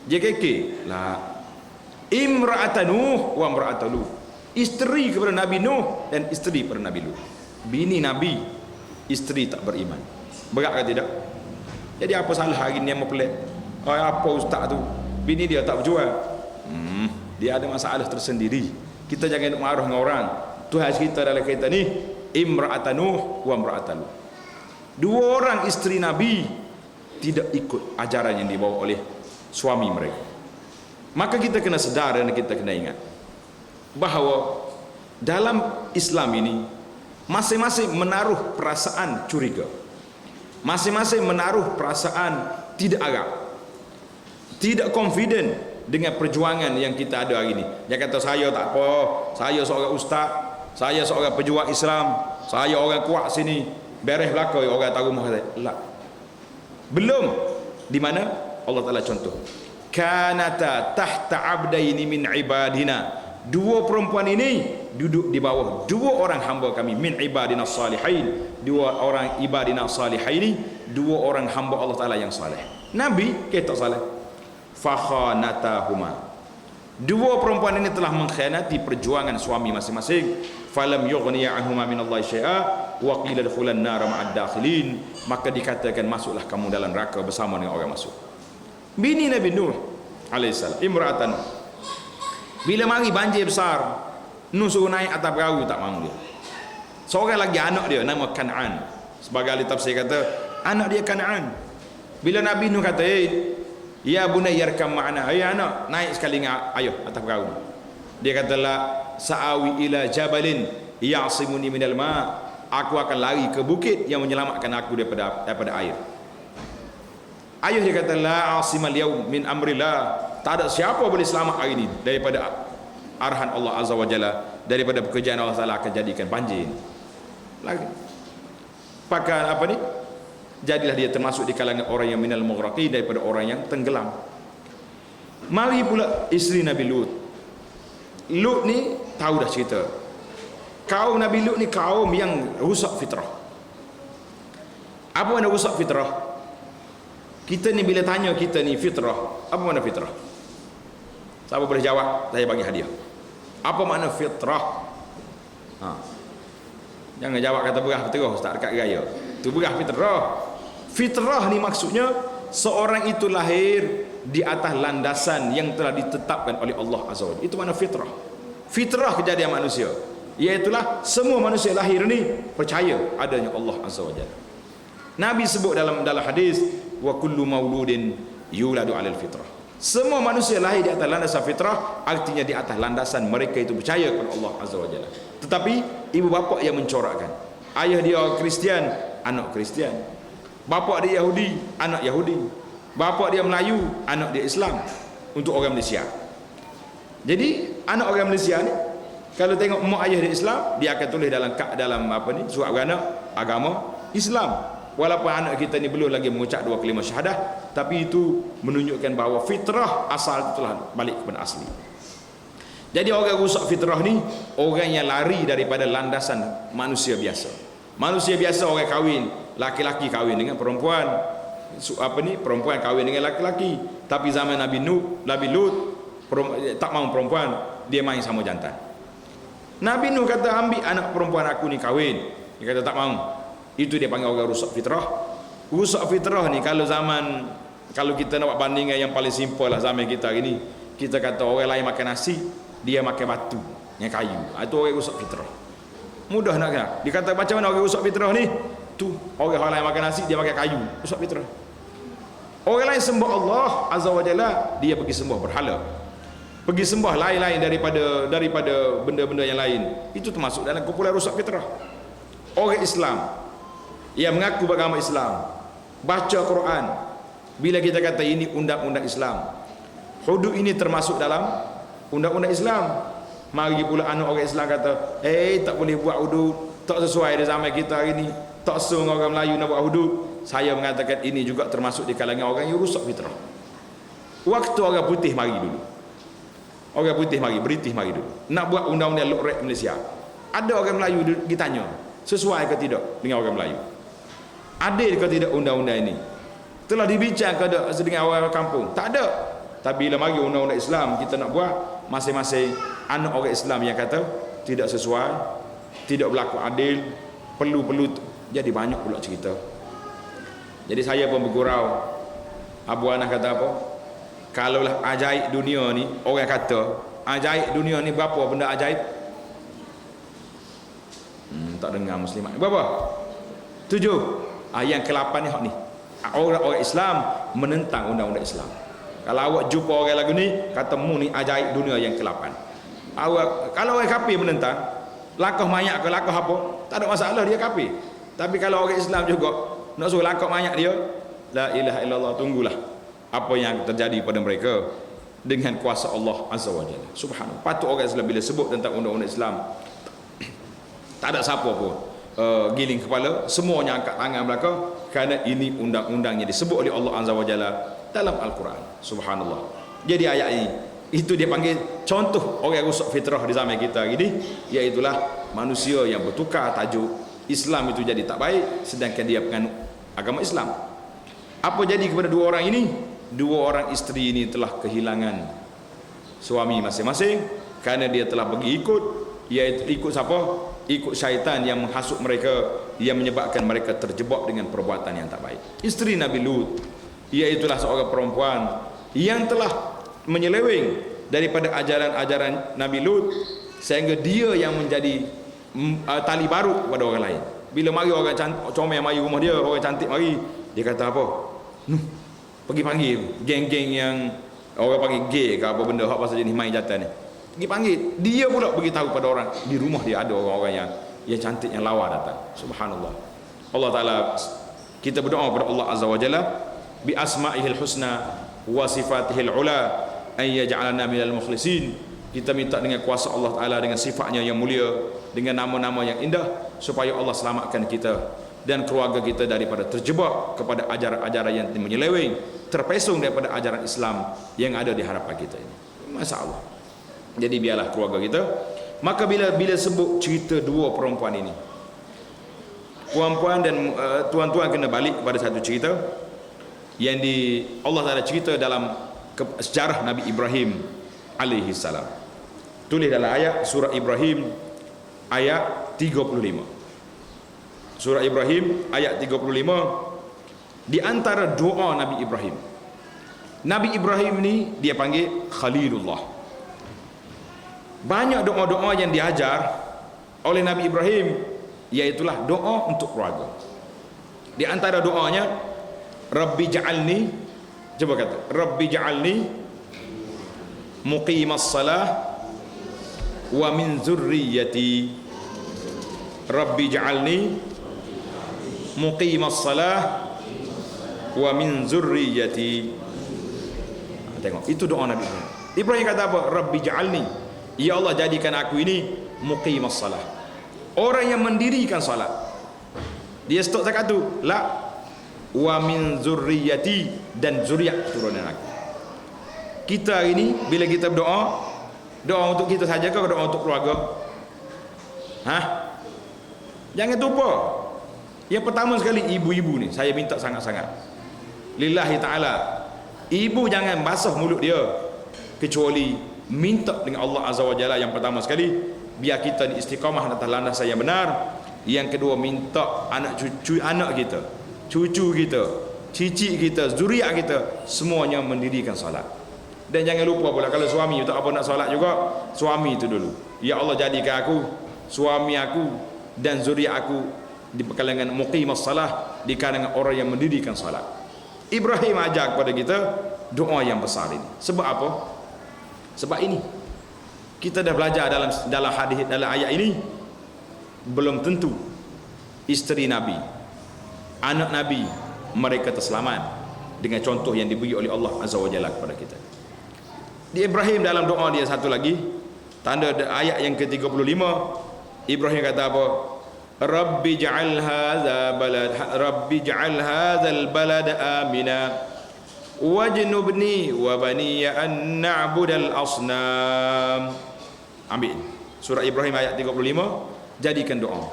JKK lah. Imra'atan Nuh wa imra'atan Lut. Isteri kepada Nabi Nuh dan isteri kepada Nabi Lut. Bini Nabi, isteri tak beriman. Berat ke tidak? Jadi apa salah hari ni yang pelik? Oh, apa ustaz tu? Bini dia tak berjual. Dia ada masalah tersendiri. Kita jangan marah dengan orang. Tuhan kita dalam kaitan ni, imra'atan Nuh wa imra'atan Lut. Dua orang isteri Nabi tidak ikut ajaran yang dibawa oleh suami mereka. Maka kita kena sedar dan kita kena ingat bahawa dalam Islam ini masing-masing menaruh perasaan curiga, masing-masing menaruh perasaan tidak agak, tidak confident dengan perjuangan yang kita ada hari ini. Dia kata saya tak apa, saya seorang ustaz, saya seorang pejuang Islam, saya orang kuat sini, beres belaka orang tahu rumah saya. Tak. Belum. Di mana Allah Taala contoh, kanata tahta abdaini min ibadina. Dua perempuan ini duduk di bawah dua orang hamba kami, min ibadina salihin, dua orang ibadina salihin, dua orang hamba Allah Taala yang saleh. Nabi kita saleh. Fakhanatahuma. Dua perempuan ini telah mengkhianati perjuangan suami masing-masing. Falam yughniya anhuma minallahi syai'a wa qila dukhulan nar ma'ad dakhilin. Maka dikatakan masuklah kamu dalam neraka bersama dengan orang masuk. Bini Nabi Nuh alaihissalam, imra'atan. Bila mari banjir besar, Nuh suruh naik atas perahu, tak mahu dia. Seorang lagi anak dia nama Kan'an. Sebagai ahli tafsir kata anak dia Kan'an. Bila Nabi Nuh kata, ya bunayya yarkam ma'ana, hai anak, naik sekali dengan ayah atas perahu. Dia kata la sa'awi ila jabalin ya'simuni minal ma'. Aku akan lari ke bukit yang menyelamatkan aku daripada air. Ayah dia kata la asimal yaum min amrillah. Tak ada siapa boleh selamat hari ini daripada arahan Allah Azza wa Jalla, daripada pekerjaan Allah Taala akan jadikan banjir. Lagi. Pakai apa ni? Jadilah dia termasuk di kalangan orang yang minal mughraqin, daripada orang yang tenggelam. Mari pula isteri Nabi Lut. Lut ni tahu dah cerita. Kaum Nabi Lut ni kaum yang rusak fitrah. Apa makna rusak fitrah? Kita ni bila tanya kita ni fitrah, apa makna fitrah? Siapa boleh jawab? Saya bagi hadiah. Apa makna fitrah? Jangan jawab kata berah fitrah ustaz dekat gaya. Tu berah fitrah. Fitrah ni maksudnya seorang itu lahir di atas landasan yang telah ditetapkan oleh Allah Azza wa Jalla. Itu makna fitrah. Fitrah kejadian manusia, iaitulah semua manusia lahir ni percaya adanya Allah Azza wa Jalla. Nabi sebut dalam hadis, wa kullu mauludin yuladu 'alal fitrah. Semua manusia lahir di atas landasan fitrah, artinya di atas landasan mereka itu percaya kepada Allah Azza wa Jalla. Tetapi ibu bapa yang mencorakkan. Ayah dia Kristian, anak Kristian. Bapa dia Yahudi, anak Yahudi. Bapa dia Melayu, anak dia Islam. Untuk orang Malaysia. Jadi anak orang Malaysia ni kalau tengok mak ayah dia Islam, dia akan tulis dalam apa ni, surat beranak agama Islam. Walaupun anak kita ni belum lagi mengucap dua kalimah syahadah, tapi itu menunjukkan bahawa fitrah asal itu telah balik kepada asli. Jadi orang rusak fitrah ni orang yang lari daripada landasan manusia biasa. Manusia biasa orang kahwin, laki-laki kahwin dengan perempuan, perempuan kahwin dengan laki-laki. Tapi zaman Nabi Nuh, Nabi Lut tak mahu perempuan, dia main sama jantan. Nabi Nuh kata ambil anak perempuan aku ni kahwin. Dia kata tak mahu. Itu dia panggil orang rusak fitrah. Rusak fitrah ni kalau kita nak buat bandingan yang paling simple lah zaman kita hari ni. kita kata orang lain makan nasi, dia makan batu yang kayu, itu orang rusak fitrah. Mudah nak kena. Dia kata macam mana orang rusak fitrah ni? Tu orang lain makan nasi, dia makan kayu, rusak fitrah. Orang lain sembah Allah Azza wa Jalla, dia pergi sembah berhala, pergi sembah lain-lain daripada benda-benda yang lain. Itu termasuk dalam kumpulan rusak fitrah. Orang Islam yang mengaku beragama Islam, baca Quran, bila kita kata ini undang-undang Islam, hudud ini termasuk dalam undang-undang Islam, mari pula anak orang Islam kata tak boleh buat hudud, tak sesuai dengan zaman kita hari ni, tak sesuai orang Melayu nak buat hudud. Saya mengatakan ini juga termasuk di kalangan orang yang rusak fitrah. Waktu orang putih mari dulu, orang putih mari, British mari dulu nak buat undang-undang Law Rek Malaysia, ada orang Melayu ditanya sesuai ke tidak dengan orang Melayu, adil ke tidak undang-undang ini, telah dibincangkan dengan orang kampung, tak ada. Tapi bila mari undang-undang Islam kita nak buat, masing-masing anak orang Islam yang kata tidak sesuai, tidak berlaku adil, perlu jadi banyak pula cerita. Jadi saya pun bergurau. Abu Anas kata apa? Kalaulah ajaib dunia ni, orang kata ajaib dunia ni berapa benda ajaib? Tak dengar muslimat. Berapa? 7. Yang ke-8 ni hak ni. Orang Islam menentang undang-undang Islam. Kalau awak jumpa orang lagu ni kata mu ni ajaib dunia yang ke-8. Kalau orang kafir menentang, lakah mayat ke lakah apa, tak ada masalah, dia kafir. Tapi kalau orang Islam juga nak suruh lakak mayat dia, la ilaha illallah, tunggulah apa yang terjadi pada mereka dengan kuasa Allah Azza wa Jalla. Subhanallah. Patut orang Islam bila sebut tentang undang-undang Islam, tak ada siapa pun giling kepala, semuanya angkat tangan belakang, kerana ini undang-undang yang disebut oleh Allah Azza wa Jalla dalam Al-Quran. Subhanallah. Jadi ayat ini itu dia panggil contoh orang rusak fitrah di zaman kita ini, iaitulah manusia yang bertukar tajuk Islam itu jadi tak baik, sedangkan dia penganut agama Islam. Apa jadi kepada dua orang ini? Dua orang isteri ini telah kehilangan suami masing-masing kerana dia telah pergi ikut, iaitu ikut siapa? Ikut syaitan yang menghasut mereka, yang menyebabkan mereka terjebak dengan perbuatan yang tak baik. Isteri Nabi Lut, iaitulah seorang perempuan yang telah menyeleweng daripada ajaran-ajaran Nabi Lut, sehingga dia yang menjadi tali baru kepada orang lain. Bila mari orang comel mari rumah dia, orang cantik mari, dia kata apa? Pergi panggil geng-geng yang orang panggil gay ke apa benda hak pasal jenis main jatan ni. Pergi panggil, dia pula beritahu pada orang di rumah dia ada orang-orang yang cantik, yang lawa datang. Subhanallah. Allah Taala, kita berdoa kepada Allah Azza wa Jalla bi asma'ihil husna wa sifatihil ula ay yaj'alana minal mukhlisin. Kita minta dengan kuasa Allah Ta'ala, dengan sifatnya yang mulia, dengan nama-nama yang indah, supaya Allah selamatkan kita dan keluarga kita daripada terjebak kepada ajaran-ajaran yang menyeleweng, terpesong daripada ajaran Islam yang ada di hadapan kita ini. Masya Allah. Jadi biarlah keluarga kita. Maka bila sebut cerita dua perempuan ini, puan-puan dan tuan-tuan kena balik kepada satu cerita yang Allah Ta'ala cerita dalam sejarah Nabi Ibrahim alaihi salam. Tulis dalam ayat surah Ibrahim ayat 35. Surah Ibrahim ayat 35, di antara doa Nabi Ibrahim. Nabi Ibrahim ni dia panggil Khalilullah. Banyak doa-doa yang diajar oleh Nabi Ibrahim, iaitulah doa untuk keluarga. Di antara doanya, Rabbi ja'alni, coba kata, Rabbi ja'alni muqimas salah wa min zurriyyati. Rabbi ja'alni muqimas salah wa min zurriyyati. Tengok, itu doa Nabi Ibrahim. Ibrahim kata apa? Rabbi ja'alni, ya Allah jadikan aku ini muqimas salah, orang yang mendirikan salat. Dia stop zakat tu, la, wa min zurriyyati, dan zuriat turunan aku. Kita hari ini bila kita berdoa, doa untuk kita saja ke doa untuk keluarga? Jangan lupa. Yang pertama sekali, ibu-ibu ni saya minta sangat-sangat, lillahi ta'ala, ibu jangan basuh mulut dia, kecuali minta dengan Allah Azza wa Jalla. Yang pertama sekali, biar kita istiqamah atas landasan yang benar. Yang kedua, minta anak cucu anak kita, cucu kita, cicit kita, zuriat kita, semuanya mendirikan salat. Dan jangan lupa pula kalau suami tak apa nak solat juga, suami itu dulu. Ya Allah, jadikan aku, suami aku dan zuriat aku di kalangan muqimas salah, di kalangan orang yang mendirikan salat. Ibrahim ajar kepada kita doa yang besar ini. Sebab apa? Sebab ini kita dah belajar dalam hadis, dalam ayat ini, belum tentu isteri Nabi, anak Nabi mereka terselamat dengan contoh yang diberi oleh Allah Azza wa Jalla kepada kita. Di Ibrahim dalam doa dia satu lagi, tanda ayat yang ke-35, Ibrahim kata apa? Rabbi ja'al hadzal balad amina wajnubni wa baniya an na'budal asnam. Ambil surah Ibrahim ayat 35, jadikan doa.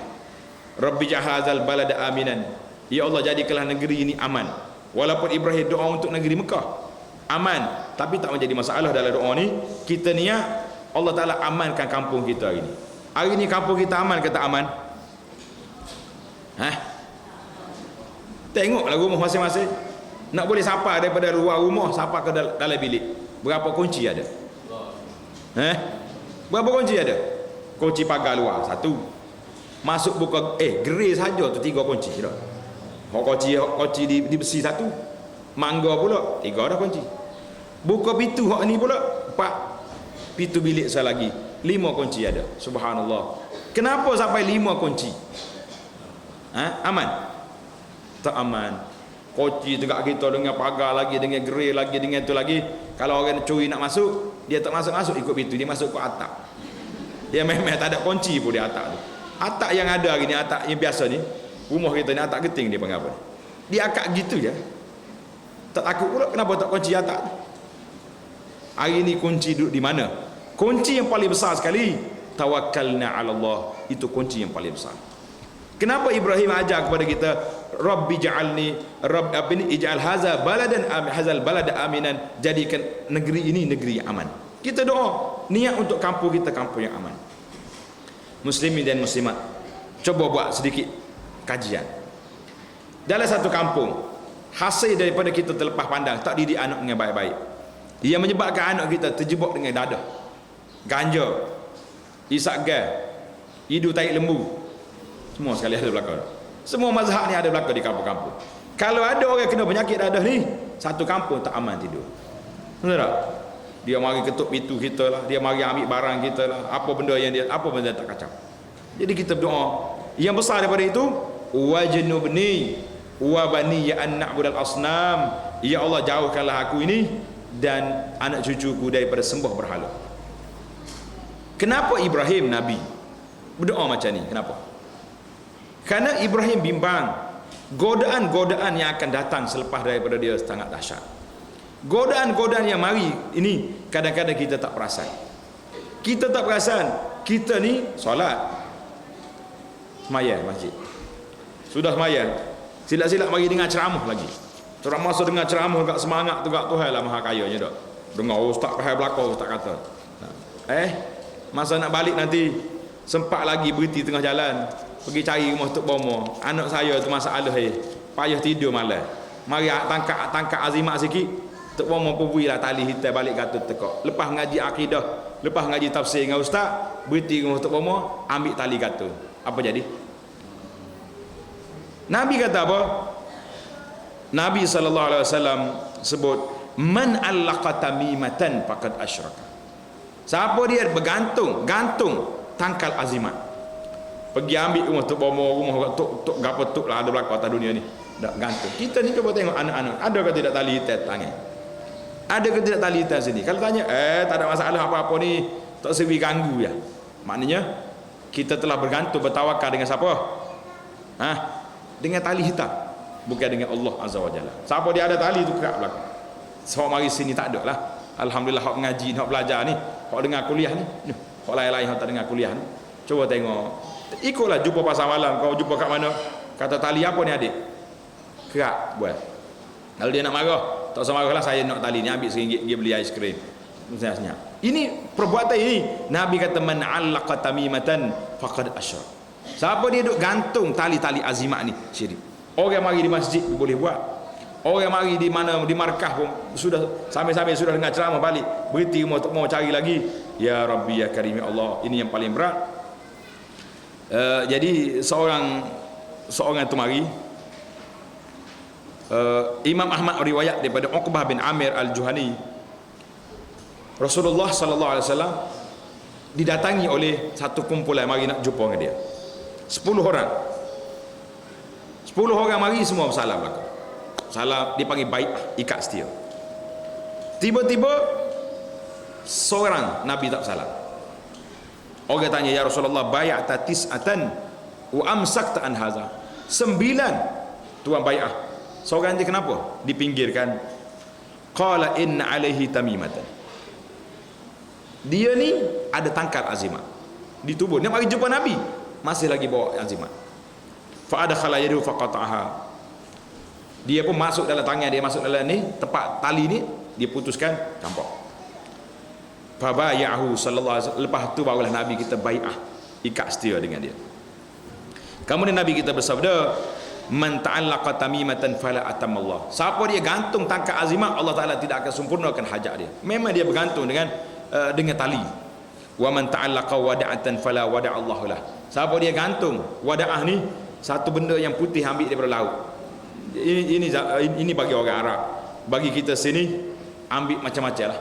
Rabbi ja'al hadzal balad aminan. Ya Allah, jadikanlah negeri ini aman. Walaupun Ibrahim doa untuk negeri Mekah aman, tapi tak menjadi masalah dalam doa ni. Kita niat Allah Ta'ala amankan kampung kita hari ni. Hari ni kampung kita aman ke tak aman? Tengoklah rumah masing-masing. Nak boleh sapa daripada luar rumah sapa ke dalam bilik, berapa kunci ada? Berapa kunci ada? Kunci pagar luar satu, masuk buka gerai saja tu 3 kunci dah. Kunci di besi satu, mangga pula 3 dah kunci. Buka pintu hak ni pula 4, pintu bilik saya lagi 5 kunci ada. Subhanallah. Kenapa sampai 5 kunci? Aman? Tak aman. Kunci tegak kita dengan pagar lagi, dengan gerai lagi, dengan tu lagi. Kalau orang curi nak masuk, dia tak masuk ikut pintu, dia masuk ke atap. Dia memang tak ada kunci pun di atap tu. Atap yang ada hari ni, atap yang biasa ni, rumah kita ni atap geting dia panggil apa? Dia akak gitu je. Tak takut pula kenapa tak kunci atap tu. Hari ni kunci duduk di mana? Kunci yang paling besar sekali, tawakkalna 'ala Allah. Itu kunci yang paling besar. Kenapa Ibrahim ajar kepada kita, Rabbi ja'alni ij'al hazal balada aminan, jadikan negeri ini negeri yang aman. Kita doa niat untuk kampung kita kampung yang aman. Muslimin dan muslimat, coba buat sedikit kajian. Dalam satu kampung, hasil daripada kita terlepas pandang, tak didik anak dengan baik-baik, ia menyebabkan anak kita terjebak dengan dadah, ganja, isap gas, hidu tarik lembu, semua sekali ada belakang. Semua mazhab ni ada belakang di kampung-kampung. Kalau ada orang kena penyakit dadah ni, satu kampung tak aman tidur. Betul tak? Dia mari ketuk pintu kita lah, dia mari ambil barang kita lah, apa benda tak kacau. Jadi kita berdoa yang besar daripada itu, wajnubni wa bani ya an na'budal asnam. Ya Allah, jauhkanlah aku ini dan anak cucuku daripada sembah berhala. Kenapa Ibrahim Nabi berdoa macam ni? Kenapa? Karena Ibrahim bimbang godaan-godaan yang akan datang selepas daripada dia sangat dahsyat. Godaan-godaan yang mari ini kadang-kadang kita tak perasan. Kita tak perasan. Kita ni solat, sembahyang masjid, sudah sembahyang, silap-silap mari dengar ceramah lagi. Ceramah masa dengar ceramah agak semangat tu, agak Tuhan lah maha kayanya dak. Dengar ustaz pahal belakang, ustaz kata. Masa nak balik nanti sempat lagi berhenti tengah jalan, pergi cari rumah Tok Bomo. Anak saya tu masalah payah tidur malam. Mari tangkap azimat sikit. Tok Bomo pun berilah tali hitam balik kata tekak. Lepas ngaji akidah, lepas ngaji tafsir dengan ustaz, berhenti rumah Tok Bomo, ambil tali kata. Apa jadi? Nabi kata apa? Nabi SAW sebut, man allaqa tamimatan faqad asyraka. Siapa dia bergantung tangkal azimat, pergi ambil rumah Tok Bomo, rumah tok gapo tok lah ada belakang atas dunia ni, dak gantung. Kita ni cuba tengok anak-anak, ada ke tidak tali hitam tangan? Ada ke tidak tali hitam sini? Kalau tanya tak ada masalah apa-apa ni, tak sewi ganggu ya. Maknanya kita telah bergantung, bertawakal dengan siapa? Dengan tali hitam, bukan dengan Allah Azza wa Jalla. Siapa dia ada tali tu kerak belakang. Sebab mari sini tak ada lah. Alhamdulillah hak mengaji, hak belajar ni, hak dengar kuliah ni, hak lain-lain hak tak dengar kuliah ni. Cuba tengok, ikutlah jumpa pasar malam, kau jumpa kat mana, kata tali apa ni adik? Kerak buat. Kalau dia nak marah, tak usah marahlah, saya nak tali ni, ambil RM1 dia beli aiskrim. Ini perbuatan ini Nabi kata, man 'allaqa tamimatan faqad asyrak. Siapa dia duk gantung tali-tali azimat ni, syirik. Orang mari di masjid boleh buat, Orang mari di mana di markah pun sudah sampai-sampai sudah dengar ceramah balik, berhenti mau cari lagi. Ya Rabbi ya Karim ya Allah, ini yang paling berat. Jadi seorang itu mari, Imam Ahmad riwayat daripada Uqbah bin Amir Al-Juhani, Rasulullah sallallahu alaihi wasallam didatangi oleh satu kumpulan mari nak jumpa dengan dia. 10 orang. 10 orang mari semua bersalam belaka. Salam dipanggil baik, ikat setia. Tiba-tiba seorang Nabi tak salam. Orang tanya, ya Rasulullah, bay'ata tis'atan wa amsakta an haza. 9 tuan bai'ah. Seorang dia kenapa? Dipinggirkan. Qala inna alaihi tamimatan. Dia ni ada tangkal azimat di tubuh. Dia mari jumpa Nabi, masih lagi bawa azimat. Fa adkhala yadahu faqata'aha. Dia pun masuk dalam tangan dia, masuk dalam ni tempat tali ni, dia putuskan, campak. Fa bay'ahu sallallahu alaihi wasallam. Lepas tu barulah Nabi kita bai'ah, ikat setia dengan dia. Kemudian Nabi kita bersabda, man ta'allaqa tamimatan fala atamallah. Siapa dia gantung tangkal azimat, Allah Taala tidak akan sempurnakan hajat dia. Memang dia bergantung dengan tali. Wa man ta'allaqa wada'atan fala wada'allahu lah. Siapa dia gantung wada'ah ni, satu benda yang putih ambil daripada laut. Ini bagi orang Arab. Bagi kita sini ambil macam-macam lah,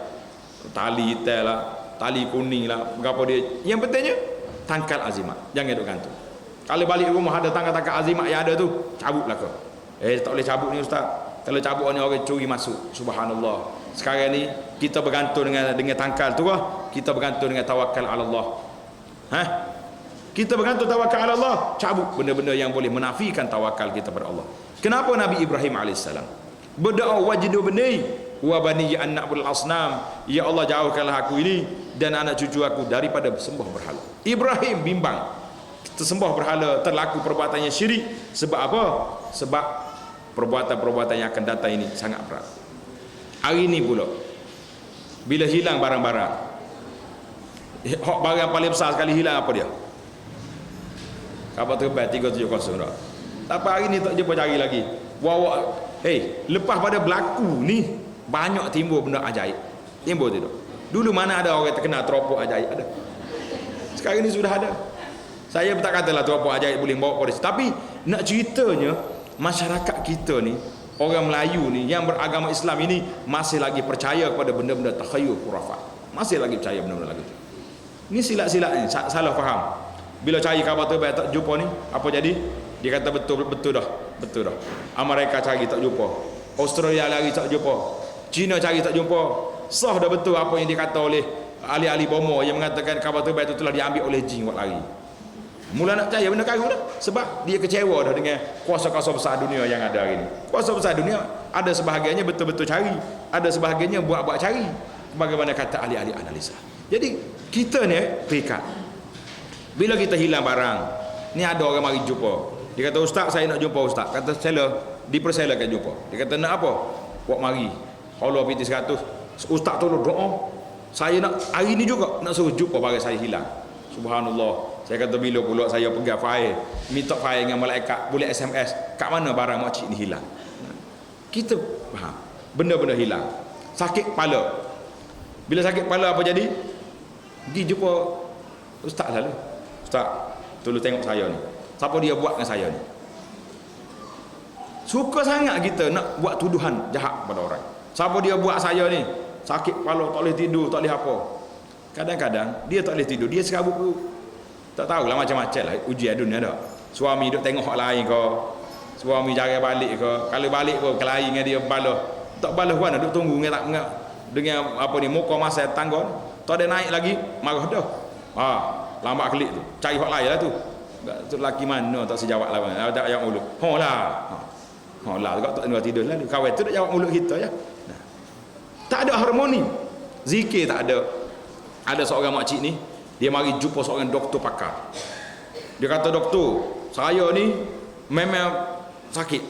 tali hitam lah, tali kuning lah, berapa dia. Yang pentingnya tangkal azimat, jangan duk gantung. Kalau balik rumah ada tangkal-tangkal azimat yang ada tu, cabut belaka. Tak boleh cabut ni ustaz. Kalau cabut ni orang curi masuk. Subhanallah. Sekarang ni kita bergantung dengan tangkal tu lah, kita bergantung dengan tawakal ala Allah. Kita bergantung tawakal ala Allah, cabut benda-benda yang boleh menafikan tawakal kita pada Allah. Kenapa Nabi Ibrahim AS berdoa, wajdu bani wa bani an na'budul asnam, ya Allah jauhkanlah aku ini dan anak cucu aku daripada sembah berhala. Ibrahim bimbang tersembah berhala, terlaku perbuatannya syirik. Sebab apa? Sebab perbuatan-perbuatan yang akan datang ini sangat berat. Hari ini pula bila hilang barang-barang, barang paling besar sekali hilang apa dia? Kapal terbang 370 dah. Tapi hari ni tak jumpa cari lagi. Lepas pada berlaku ni banyak timbul benda ajaib. Timbul tu. Dulu mana ada orang terkenal teropong ajaib, ada. Sekarang ni sudah ada. Saya tak katalah teropong ajaib boleh bawa polisi, tapi nak ceritanya masyarakat kita ni, orang Melayu ni yang beragama Islam ini masih lagi percaya kepada benda-benda takhayul khurafat. Masih lagi percaya benda-benda lagi tu. Ni silat-silat ni salah faham. Bila cari khabar tu tak jumpa ni, apa jadi? Dia kata betul dah. Amerika cari tak jumpa, Australia lari tak jumpa, China cari tak jumpa. Sah dah betul apa yang dikata oleh ahli-ahli bomo yang mengatakan khabar tu telah diambil oleh jin buat lari. Mula nak percaya benda karung dah, sebab dia kecewa dah dengan kuasa-kuasa besar dunia yang ada hari ni. Kuasa besar dunia ada sebahagiannya betul-betul cari, ada sebahagiannya buat-buat cari, bagaimana kata ahli-ahli analisa. Jadi kita ni terikat. Bila kita hilang barang ni, ada orang mari jumpa, dia kata, ustaz saya nak jumpa ustaz. Kata seller, dipersilakan jumpa. Dia kata nak apa? Buat mari Allah PT 100, ustaz tolong doa, saya nak hari ni juga nak suruh jumpa barang saya hilang. Subhanallah. Saya kata bila pula saya pegang file, minta file dengan malaikat, boleh SMS, kat mana barang makcik ni hilang. Kita faham benda-benda hilang. Sakit kepala, bila sakit kepala apa jadi? Pergi jumpa ustaz lalu, ustaz tolong tengok saya ni, siapa dia buat dengan saya ni. Suka sangat kita nak buat tuduhan jahat pada orang. Siapa dia buat saya ni, sakit kepala, tak boleh tidur, tak boleh apa. Kadang-kadang dia tak boleh tidur, dia serabut, tak tahulah macam-macam lah ujian dunia dah. Suami duk tengok orang lain ke, suami jaga balik ke, kalau balik pun kelahi dengan dia balah, tak balah mana duk tunggu dengan apa ni muka masa tangga, tak ada naik lagi, marah dah. Lambat kelik tu, cari orang lain lah tu. Tu lelaki mana tak sejawab lah, tak jawab mulut. Lah tak nak tidur lah, kawan tu tak jawab mulut kita ya. Tak ada harmoni, zikir tak ada. Ada seorang makcik ni, dia mari jumpa seorang doktor pakar. Dia kata, doktor, saya ni memang sakit,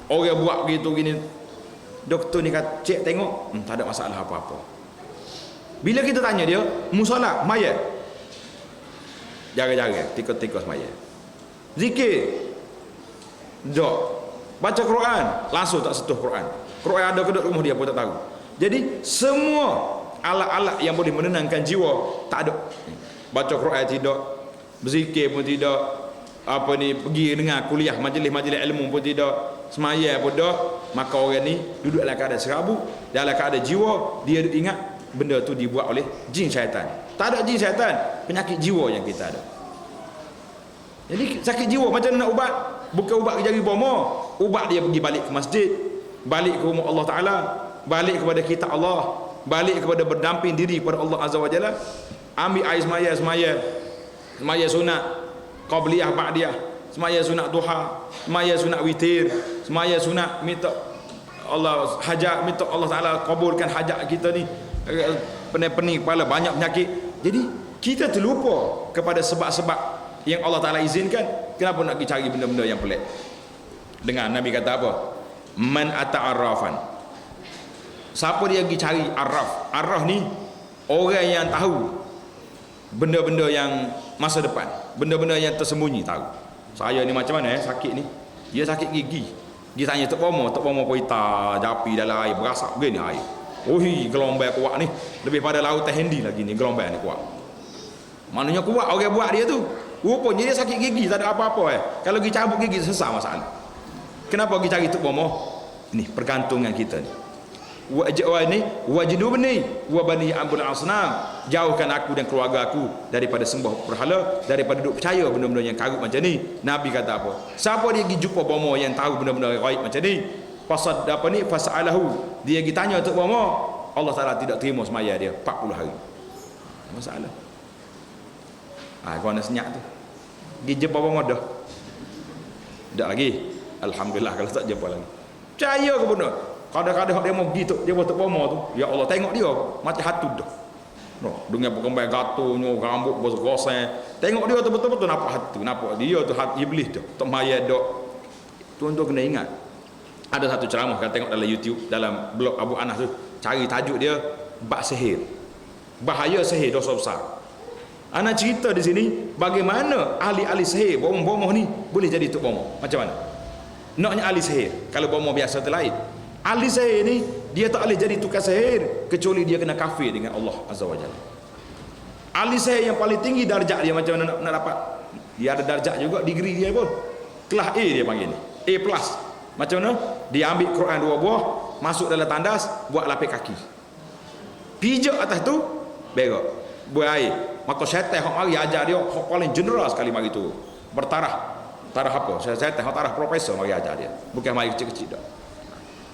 orang buat begitu gini. Doktor ni kata, cek tengok, tak ada masalah apa-apa. Bila kita tanya dia, musolat mayat, jaga-jaga, tikus-tikus mayat. Zikir dok, Baca Quran, langsung tak sentuh Quran. Quran ada ke rumah dia pun tak tahu. Jadi semua alat-alat yang boleh menenangkan jiwa tak ada. Baca Quran tidak, berzikir pun tidak, pergi dengar kuliah majlis-majlis ilmu pun tidak, semaya pun tak. Maka orang ni duduk dalam keadaan serabut, dalam keadaan jiwa dia ingat benda tu dibuat oleh jin syaitan. Tak ada jin syaitan, penyakit jiwa yang kita ada. Jadi sakit jiwa macam mana nak ubat? Bukan ubat ke jari bomo, ubat dia pergi balik ke masjid, balik ke rumah Allah Taala, balik kepada kitab Allah, balik kepada berdamping diri kepada Allah Azza wa Jalla. Ambil air semaya sunat qabliyah ba'diyah, semaya sunat duha, semaya sunat witir, semaya sunat minta Allah hajat, minta Allah Taala kabulkan hajat kita ni, pening-pening kepala, banyak penyakit. Jadi kita terlupa kepada sebab-sebab yang Allah Taala izinkan. Kenapa nak pergi cari benda-benda yang pelik? Dengar Nabi kata apa? Man ata'arrafan, siapa dia pergi cari arraf? Arraf ni orang yang tahu benda-benda yang masa depan, benda-benda yang tersembunyi tahu. Saya ni macam mana sakit ni? Dia sakit gigi. Dia tanya Tok Pomo poita japi dalam air berasap begini air. Oi, gelombang kuat ni, lebih pada lautan Hindi lagi ni gelombang ni kuat. Maknanya kuat orang buat dia tu. Rupanya dia sakit gigi, tak ada apa-apa Kalau pergi cabut gigi selesai masalah. Kenapa pergi cari Tok Pomo? Ni pergantungan kita ni. Wajnubni wa bani abul asnam, jauhkan aku dan keluarga aku daripada sembah berhala, daripada duk percaya benda-benda yang karut macam ni. Nabi kata apa? Siapa dia pergi jumpa bomo yang tahu benda-benda gaib macam ni, fasalahu, dia pergi tanya Tok Pomo, Allah Taala tidak terima semaya dia 40 hari. Masalah. Kau nak senyap tu pergi jumpa bomo dah tak lagi. Alhamdulillah kalau tak jumpa lagi. Percaya ke benda? Kadang-kadang dia mau pergi tu, dia Tok Pomo tu, ya Allah tengok dia mati hatu dah. No, dengan berkembang gatunya, rambut goseng. Tengok dia tu betul-betul nampak hatu, nampak dia tu hati iblis tu. Tok maya dok. Tuan-tuan kena ingat. Ada satu ceramah kan tengok dalam YouTube, dalam blog Abu Anas tu, cari tajuk dia bab sihir. Bahaya sihir, dosa besar. Ana cerita di sini bagaimana ahli-ahli sihir bomoh-bomoh ni boleh jadi Tok Pomo. Macam mana? Naknya ahli sihir. Kalau bomoh biasa tu lain. Ahli sihir ni dia tak boleh jadi tukar sihir kecuali dia kena kafir dengan Allah Azza wa Jalla. Ahli sihir yang paling tinggi darjat dia macam mana nak dapat? Dia ada darjat juga, degree dia pun. Kelas A dia panggil ni. A+. Macam mana? Dia ambil Quran 2 buah, masuk dalam tandas, buat lapis kaki. Pijak atas tu, berak. Buat air. Maka syaitan hok mari ajar dia hok paling general sekali mari tu. Bertarah. Tarah apa? Syaitan hok tarah profesor mari ajar dia. Bukan mari kecil-kecil dah.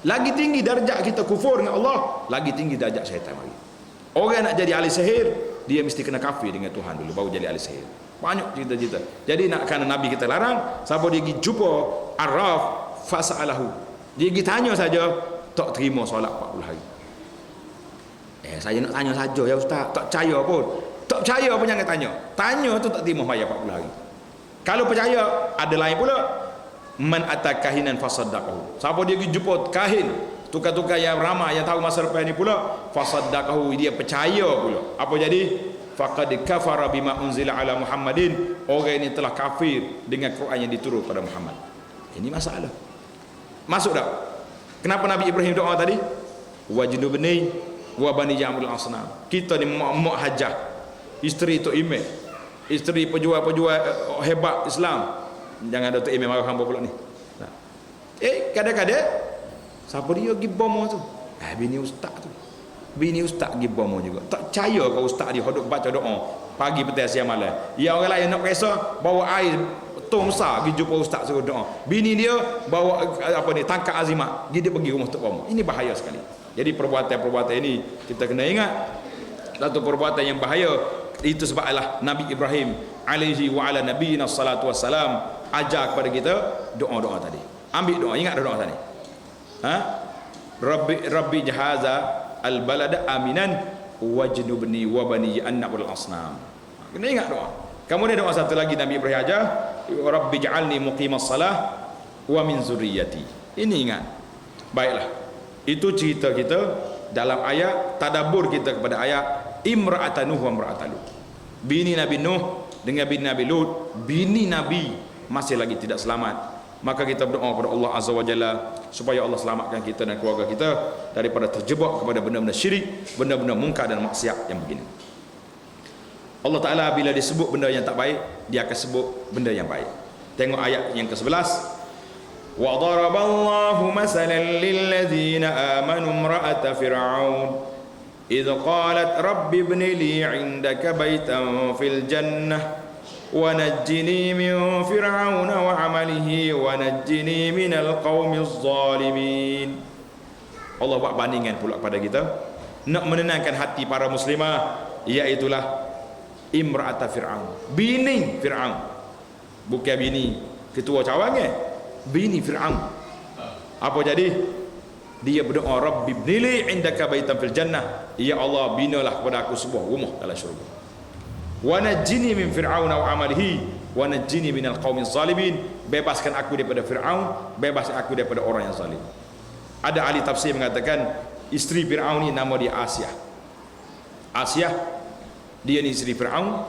Lagi tinggi darjat kita kufur dengan Allah, lagi tinggi darjat syaitan mari. Orang nak jadi ahli sihir, dia mesti kena kafir dengan Tuhan dulu baru jadi ahli sihir. Banyak cerita-cerita. Jadi nak kena Nabi kita larang, siapa dia pergi jumpa arraf fasalahu. Dia pergi tanya saja, tak terima solat 40 hari. Saya nak tanya saja ya ustaz, tak percaya pun. Tak percaya pun jangan tanya. Tanya tu tak terima bayar 40 hari. Kalau percaya, ada lain pula. Man atakahinan fasaddaqahu. Siapa dia pergi jumpa kahin, tukar-tukar yang ramai yang tahu masa depan ni pula, fasaddaqahu, dia percaya pula. Apa jadi? Faqad kafara bima unzila ala Muhammadin. Orang ini telah kafir dengan Quran yang diturun pada Muhammad. Ini masalah. Masuk tak? Kenapa Nabi Ibrahim doa tadi? Wajnubni wa bani jamul asnam. Kita ni mak hajah, isteri Tok Imam, isteri pejuang-pejuang hebat Islam. Jangan ada Tok Imam marah hamba pula ni. Kadang-kadang siapa dia pergi bomo tu? Bini ustaz tu. Bini ustaz pergi bomo juga. Tak percaya kau ustaz dia hodok baca doa pagi petang siang malam. Ya orang lain nak periksa bawa air tong besar pergi jumpa ustaz suruh doa. Bini dia bawa tangkap azimat, dia pergi rumah Tok Pomo. Ini bahaya sekali. Jadi perbuatan-perbuatan ini kita kena ingat. Satu perbuatan yang bahaya. Itu sebablah Nabi Ibrahim alaihi wa ala nabiyina salatu wassalam ajar kepada kita doa-doa tadi. Ambil doa, ingat doa tadi. Rabbi jahaza al-balada aminan wajnubni wa bani an na'budul asnam. Kena ingat doa. Kemudian doa satu lagi Nabi Ibrahim ajar, Rabbi ja'alni muqimas salah wa min zurriyyati. Ini ingat. Baiklah. Itu cerita kita dalam ayat, tadabbur kita kepada ayat imra'atan Nuh wa imra'atan Lut. Bini Nabi Nuh dengan bini Nabi Lut, bini Nabi masih lagi tidak selamat. Maka kita berdoa kepada Allah Azza wa Jalla supaya Allah selamatkan kita dan keluarga kita daripada terjebak kepada benda-benda syirik, benda-benda mungkar dan maksiat yang begini. Allah Ta'ala bila disebut benda yang tak baik, dia akan sebut benda yang baik. Tengok ayat yang ke-11. وَضَرَبَ اللَّهُ مَثَلًا لِلَّذِينَ آمَنُوا امْرَأَةَ فِرْعَوْنَ إِذْ قَالَتْ رَبِّ ابْنِ لِي عِندَكَ بَيْتًا فِي الْجَنَّةِ وَنَجِّنِي مِنْ فِرْعَوْنَ وَعَمَلِهِ وَنَجِّنِي مِنَ الْقَوْمِ الظَّالِمِينَ. Allah buat bandingan pula kepada kita nak menenangkan hati para muslimah, iaitulah imra'ata Fir'aun, bini Fir'aun, bukan bini ketua cawangan, bini Fir'aun. Apa jadi? Dia berdoa, Rabbi ibnili indaka baitan fil jannah, ya Allah binalah kepada aku sebuah rumah dalam syurga, wa najjini min fir'aun wa amalihi wa najjini minal qaumiz zalimin, bebaskan aku daripada Fir'aun, bebaskan aku daripada orang yang zalim. Ada ahli tafsir mengatakan isteri Fir'aun ni nama dia Asyah. Asyah dia ni isteri Fir'aun,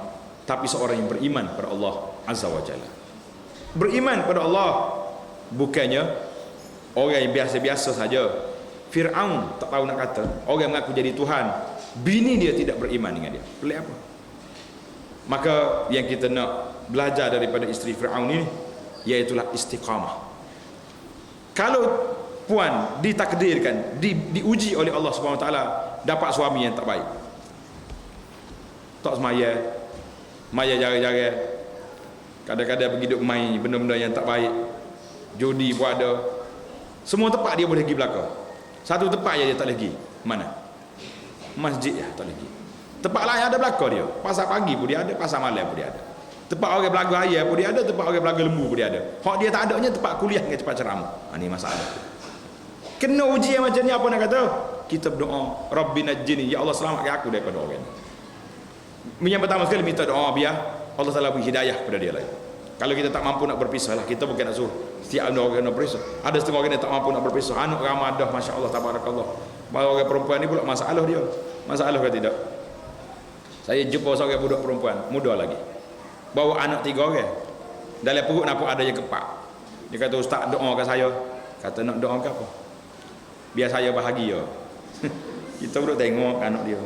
tapi seorang yang beriman pada Allah Azza wa Jalla. Beriman pada Allah, bukannya orang yang biasa-biasa saja. Fir'aun tak tahu nak kata, orang mengaku jadi Tuhan, bini dia tidak beriman dengan dia. Pelik apa? Maka yang kita nak belajar daripada isteri Fir'aun ini, iaitulah istiqamah. Kalau puan ditakdirkan, diuji oleh Allah Subhanahu Wa Taala dapat suami yang tak baik, tak semaya, maya jara-jara, kadang-kadang pergi duk main benda-benda yang tak baik, judi pun ada, semua tempat dia boleh pergi belakang. Satu tempat je dia tak boleh pergi. Mana? Masjid ya tak boleh pergi. Tempat lain ada belakang dia. Pasar pagi pun dia ada, pasar malam pun dia ada. Tempat orang belaga ayah pun dia ada, tempat orang belaga lembu pun dia ada. Hak dia tak adanya tempat kuliah dengan cepat ceramah. Ini masalah. Kena ujian macam ni, apa nak kata? Kita berdoa, Rabbi najjini, ya Allah selamatkan aku daripada orang ni. Yang pertama sekali minta doa biar Allah Taala beri hidayah kepada dia lagi. Kalau kita tak mampu nak berpisah lah, kita bukan nak suruh setiap orang nak berpisah. Ada setengah orang yang tak mampu nak berpisah, anak ramai dah, Masya Allah, tabarakallah. Orang perempuan ni pula masalah dia. Masalah ke tidak? Saya jumpa seorang budak perempuan muda lagi, bawa anak 3 orang. Dalam perut nampak ada yang kepak. Dia kata, Ustaz doakan saya. Kata nak doakan apa? Biar saya bahagia. Kita duduk tengok anak dia.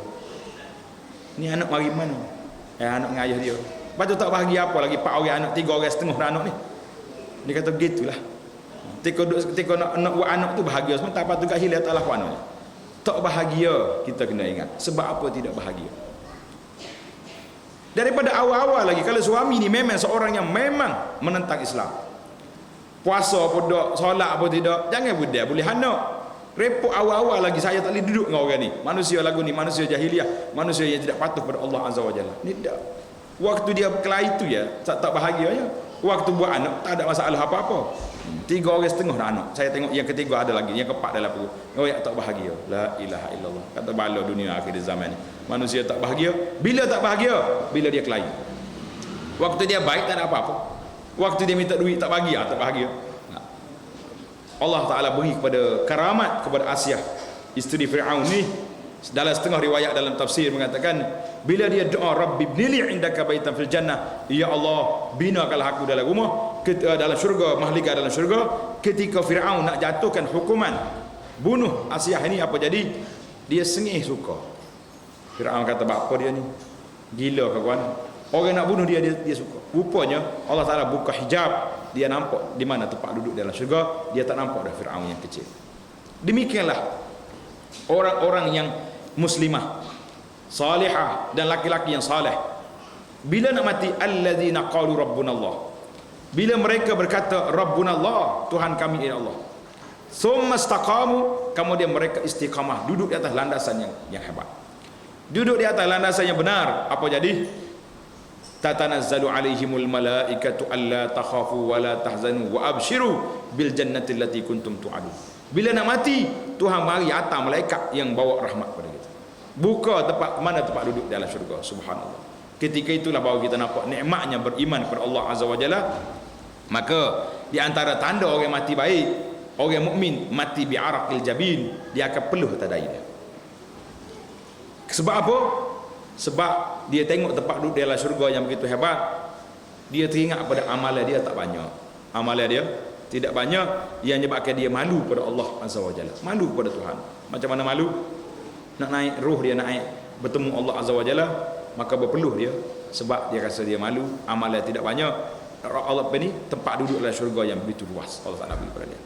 Ni anak mari mana? Anak dengan ayah dia. Lepas tu tak bahagia apa lagi, 4 orang anak, 3 orang setengah anak ni. Dia kata begitulah. Ketika nak buat anak tu bahagia semua, tak patut hilang tak lakukan anaknya. Tak bahagia, kita kena ingat. Sebab apa tidak bahagia? Daripada awal-awal lagi, kalau suami ni memang seorang yang memang menentang Islam, puasa pun tak, solat pun tidak, jangan budak boleh anak. Repot awal-awal lagi, saya tak boleh duduk dengan orang ni. Manusia lagu ni, manusia jahiliah, manusia yang tidak patuh pada Allah Azza wa Jalla. Ni tak. Waktu dia kelahi tu ya, tak bahagianya. Waktu buat anak, tak ada masalah apa-apa. 3 orang setengah dah anak. Saya tengok yang ketiga ada lagi, yang keempat dalam perut. Oh ya, tak bahagia. La ilaha illallah. Kata bala dunia akhir zaman ni. Manusia tak bahagia. Bila tak bahagia? Bila dia kelahi. Waktu dia baik tak ada apa-apa. Waktu dia minta duit tak bahagia, tak bahagia. Allah Ta'ala beri kepada karamat kepada Asyah, isteri Fir'aun ni. Dalam setengah riwayat dalam tafsir mengatakan, bila dia doa Rabbi ibnili indaka baitan fil jannah, ya Allah binakanlah aku dalam rumah dalam syurga, mahliga dalam syurga. Ketika Fir'aun nak jatuhkan hukuman bunuh Asyah ini, apa jadi? Dia sengih suka. Fir'aun kata, apa dia ni? Gila ke kawan? Orang nak bunuh dia suka. Rupanya Allah Ta'ala buka hijab, dia nampak di mana tempat duduk dalam syurga. Dia tak nampak dah Fir'aun yang kecil. Demikianlah orang-orang yang muslimah, salihah dan laki-laki yang saleh, bila nak mati, alladzina qalu rabbunallah, bila mereka berkata rabbunallah, Tuhan kami ialah Allah, summa istaqamu, kemudian mereka istiqamah, duduk di atas landasan yang hebat, duduk di atas landasan yang benar. Apa jadi? Tatanazzalu alaihimul malaikatu alla takhafu wa la tahzanu wa abshiru bil jannati allati kuntum tu'adun. Bila nak mati, Tuhan mari hantar malaikat yang bawa rahmat kepada kita. Buka tempat mana tempat duduk dalam syurga. Subhanallah. Ketika itulah baru kita nampak nikmatnya beriman kepada Allah Azza wa Jalla. Maka di antara tanda orang mati baik, orang mukmin mati bi araqil jabin, dia akan peluh tadai dia. Sebab apa? Sebab dia tengok tempat duduk dalam syurga yang begitu hebat, dia teringat pada amalan dia tak banyak. Amalan dia tidak banyak yang menyebabkan dia malu pada Allah Azza wa Jalla, malu pada Tuhan. Macam mana malu? Nak naik ruh dia, naik bertemu Allah Azza wa Jalla, maka berpeluh dia sebab dia rasa dia malu, amal dia tidak banyak. Allah ni tempat duduk dalam syurga yang begitu luas Allah Taala beri pada dia.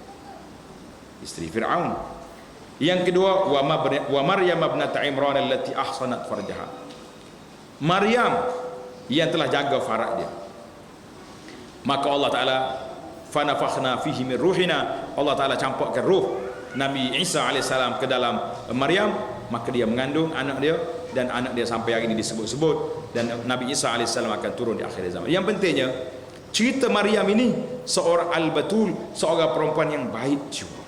Isteri Firaun. Yang kedua, wa Maryam ibnat Imran allati ahsanat farjaha. Maryam yang telah jaga faraj dia. Maka Allah Taala fanafakhna fihi min ruhina, Allah Taala campurkan ruh Nabi Isa alaihissalam ke dalam Maryam, maka dia mengandung anak dia, dan anak dia sampai hari ini disebut-sebut, dan Nabi Isa alaihissalam akan turun di akhir zaman. Yang pentingnya cerita Maryam ini seorang al-batul, seorang perempuan yang baik jiwa,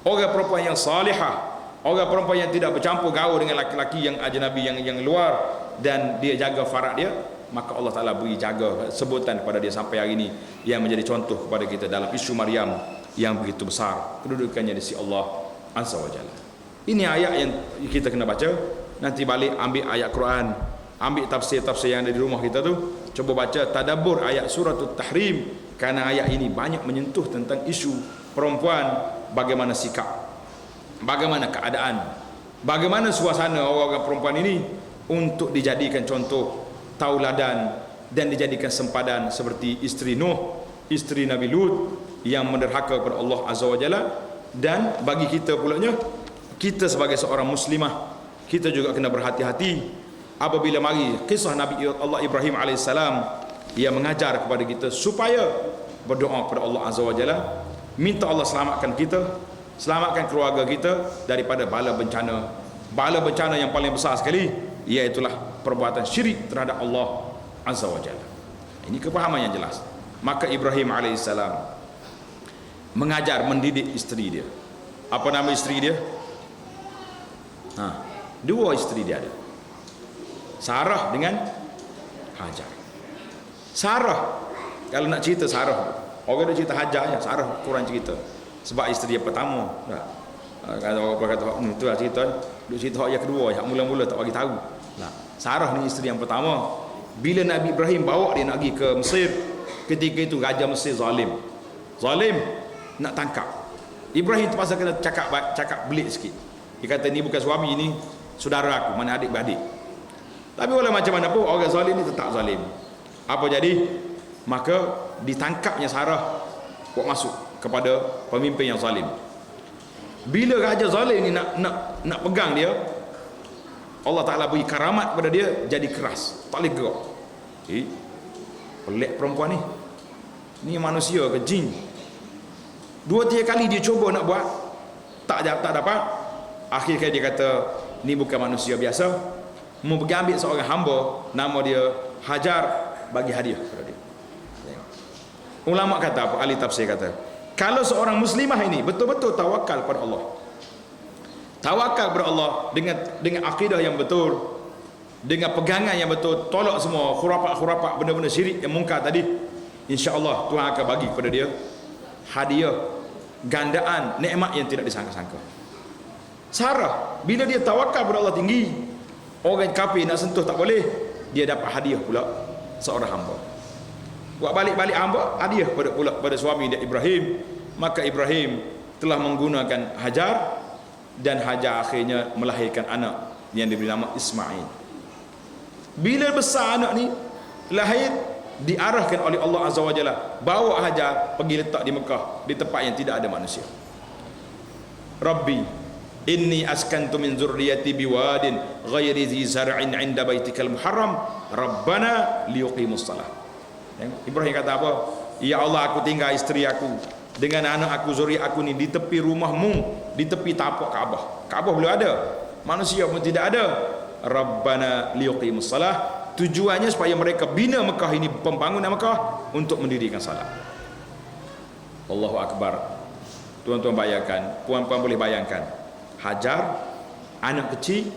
orang perempuan yang salihah, orang perempuan yang tidak bercampur gaul dengan laki-laki yang ajnabi, yang luar, dan dia jaga faraj dia. Maka Allah Ta'ala beri jaga sebutan kepada dia sampai hari ini, yang menjadi contoh kepada kita dalam isu Maryam yang begitu besar kedudukannya di sisi Allah Azza wa Jalla. Ini ayat yang kita kena baca. Nanti balik ambil ayat Quran, ambil tafsir-tafsir yang ada di rumah kita tu, coba baca tadabbur ayat suratul Tahrim, kerana ayat ini banyak menyentuh tentang isu perempuan, bagaimana sikap, bagaimana keadaan, bagaimana suasana orang-orang perempuan ini untuk dijadikan contoh tauladan dan dijadikan sempadan seperti isteri Nuh, isteri Nabi Lut yang menderhaka kepada Allah Azza wa Jalla. Dan bagi kita pulanya, kita sebagai seorang muslimah, kita juga kena berhati-hati apabila mari kisah Nabi Allah Ibrahim alaihissalam yang mengajar kepada kita supaya berdoa kepada Allah Azza wa Jalla, minta Allah selamatkan kita, selamatkan keluarga kita daripada bala bencana. Bala bencana yang paling besar sekali iaitulah perbuatan syirik terhadap Allah Azza wa Jalla. Ini kepahaman yang jelas. Maka Ibrahim alaihissalam mengajar, mendidik isteri dia. Apa nama isteri dia? Dua isteri dia ada, Sarah dengan Hajar. Sarah, kalau nak cerita Sarah, orang dah cerita Hajar ya, Sarah kurang cerita sebab isteri yang pertama. Kalau orang kata tu lah cerita, duk cerita yang kedua, yang mula-mula tak bagi tahu. Sarah ni isteri yang pertama. Bila Nabi Ibrahim bawa dia nak pergi ke Mesir, ketika itu Raja Mesir zalim nak tangkap Ibrahim. Terpaksa kena cakap belik sikit. Dia kata ni bukan suami, ni saudara aku, mana adik-beradik. Tapi walau macam mana pun orang zalim ni tetap zalim. Apa jadi? Maka ditangkapnya Sarah buat masuk kepada pemimpin yang zalim. Bila raja zalim ni nak pegang dia, Allah Ta'ala beri karamat kepada dia, jadi keras, tak boleh gerak. Pelik perempuan ni manusia ke jin? 2-3 kali dia cuba nak buat, tak dapat. Akhirnya dia kata ni bukan manusia biasa, mau pergi ambil seorang hamba nama dia Hajar, bagi hadiah kepada dia. Ulama kata apa? Ahli tafsir kata, kalau seorang muslimah ini betul-betul tawakal kepada Allah, tawakal kepada Allah dengan akidah yang betul, dengan pegangan yang betul, tolak semua khurafat-khurafat, benda-benda syirik yang mungkar tadi, insya-Allah Tuhan akan bagi kepada dia hadiah, gandaan, nikmat yang tidak disangka-sangka. Sarah, bila dia tawakal kepada Allah tinggi, orang kafir nak sentuh tak boleh, dia dapat hadiah pula seorang hamba. Buat balik-balik hamba, hadiah pada suami dia Ibrahim. Maka Ibrahim telah menggunakan Hajar, dan Hajar akhirnya melahirkan anak yang diberi nama Ismail. Bila besar anak ni lahir, diarahkan oleh Allah Azza wa Jalla, bawa Hajar pergi letak di Mekah, di tempat yang tidak ada manusia. Rabbi inni askantu min zurriyati biwadin ghairi zi zar'in 'inda baitikal muharram rabbana liyuqimus salah. Ibrahim kata apa? Ya Allah, aku tinggal isteri aku dengan anak aku, zuriat aku ni di tepi rumahmu, di tepi tapak Kaabah. Kaabah belum ada, manusia pun tidak ada. Rabbana liyuqimus salah, tujuannya supaya mereka bina Mekah ini, pembangunan Mekah untuk mendirikan salat. Allahu Akbar. Tuan-tuan bayangkan, puan-puan boleh bayangkan, Hajar anak kecil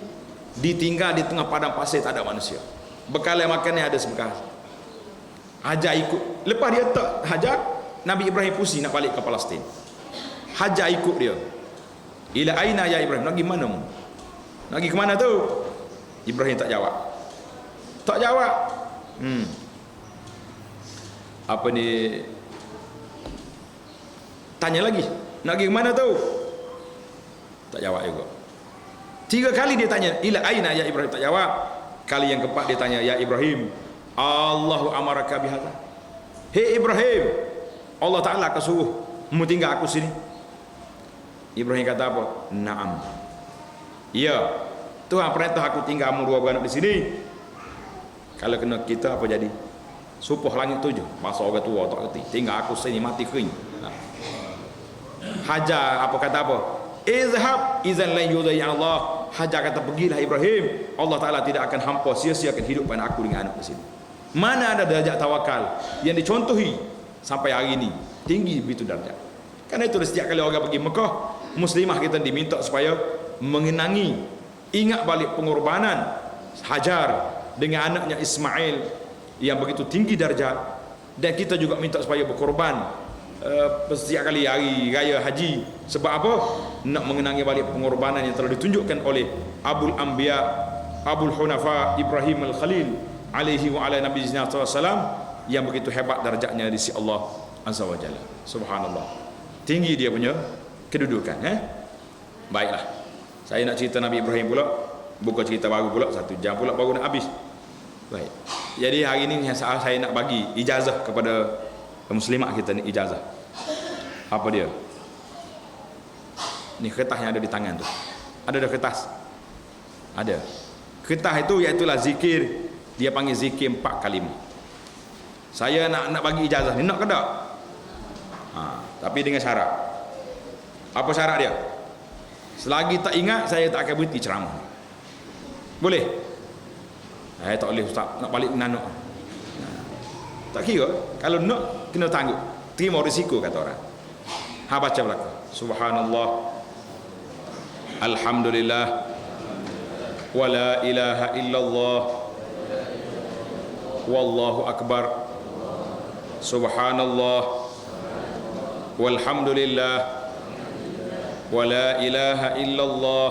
ditinggal di tengah padang pasir, tak ada manusia, bekal makannya ada sebekas. Hajar ikut. Lepas dia tak Hajar, Nabi Ibrahim pusing nak balik ke Palestin. Hajar ikut dia. Ila aina ya Ibrahim, nak pergi mana mu? Nak pergi ke mana tu? Ibrahim tak jawab. Tak jawab. Apa ni? Tanya lagi, nak pergi ke mana tu? Tak jawab juga. 3 kali dia tanya, ila aina ya Ibrahim, tak jawab. Kali yang keempat dia tanya, ya Ibrahim, Allahu amaraka bihadza. Hei Ibrahim, Allah Ta'ala akan suruh mu tinggal aku sini. Ibrahim kata apa? Naam. Ya, Tuhan perintah aku tinggal kamu 2 beranak di sini. Kalau kena kita apa jadi? Supuh langit 7. Masa orang tua tak kerti. Tinggal aku sini mati kering. Hajar apa kata apa? Izhab izan la yudai Allah. Hajar kata pergilah Ibrahim. Allah Ta'ala tidak akan hampa sia-siakan hidup pada aku dengan anak di sini. Mana ada darjat tawakal yang dicontohi sampai hari ini tinggi begitu darjat. Karena itu setiap kali orang pergi Mekah, muslimah kita diminta supaya mengenangi, ingat balik pengorbanan Hajar dengan anaknya Ismail yang begitu tinggi darjat. Dan kita juga minta supaya berkorban setiap kali hari raya haji. Sebab apa? Nak mengenangi balik pengorbanan yang telah ditunjukkan oleh Abul Anbiya, Abul Hunafa Ibrahim Al-Khalil alaihi wa ala nabi sallallahu yang begitu hebat darjatnya di sisi Allah azza wa jalla. Subhanallah, tinggi dia punya kedudukan. Baiklah, saya nak cerita Nabi Ibrahim pula, bukan cerita baru pula, 1 jam pula baru nak habis. Baik, jadi hari ini saya nak bagi ijazah kepada muslimat kita ni. Ijazah apa dia? Ni kertas yang ada di tangan tu. Ada dah kertas? Ada. Kertas itu iaitulah zikir. Dia panggil zikir 4 kalimah. Saya nak bagi ijazah ni, nak ke tak? Tapi dengan syarat. Apa syarat dia? Selagi tak ingat, saya tak akan berhenti ceramah. Boleh? Saya tak boleh ustaz, nak balik nanuk. Tak kira. Kalau nak, kena tangguh. Terima risiko kata orang. Baca belakang. Subhanallah, Alhamdulillah, wa la ilaha illallah, wallahu akbar, subhanallah, walhamdulillah, wa la ilaha illallah,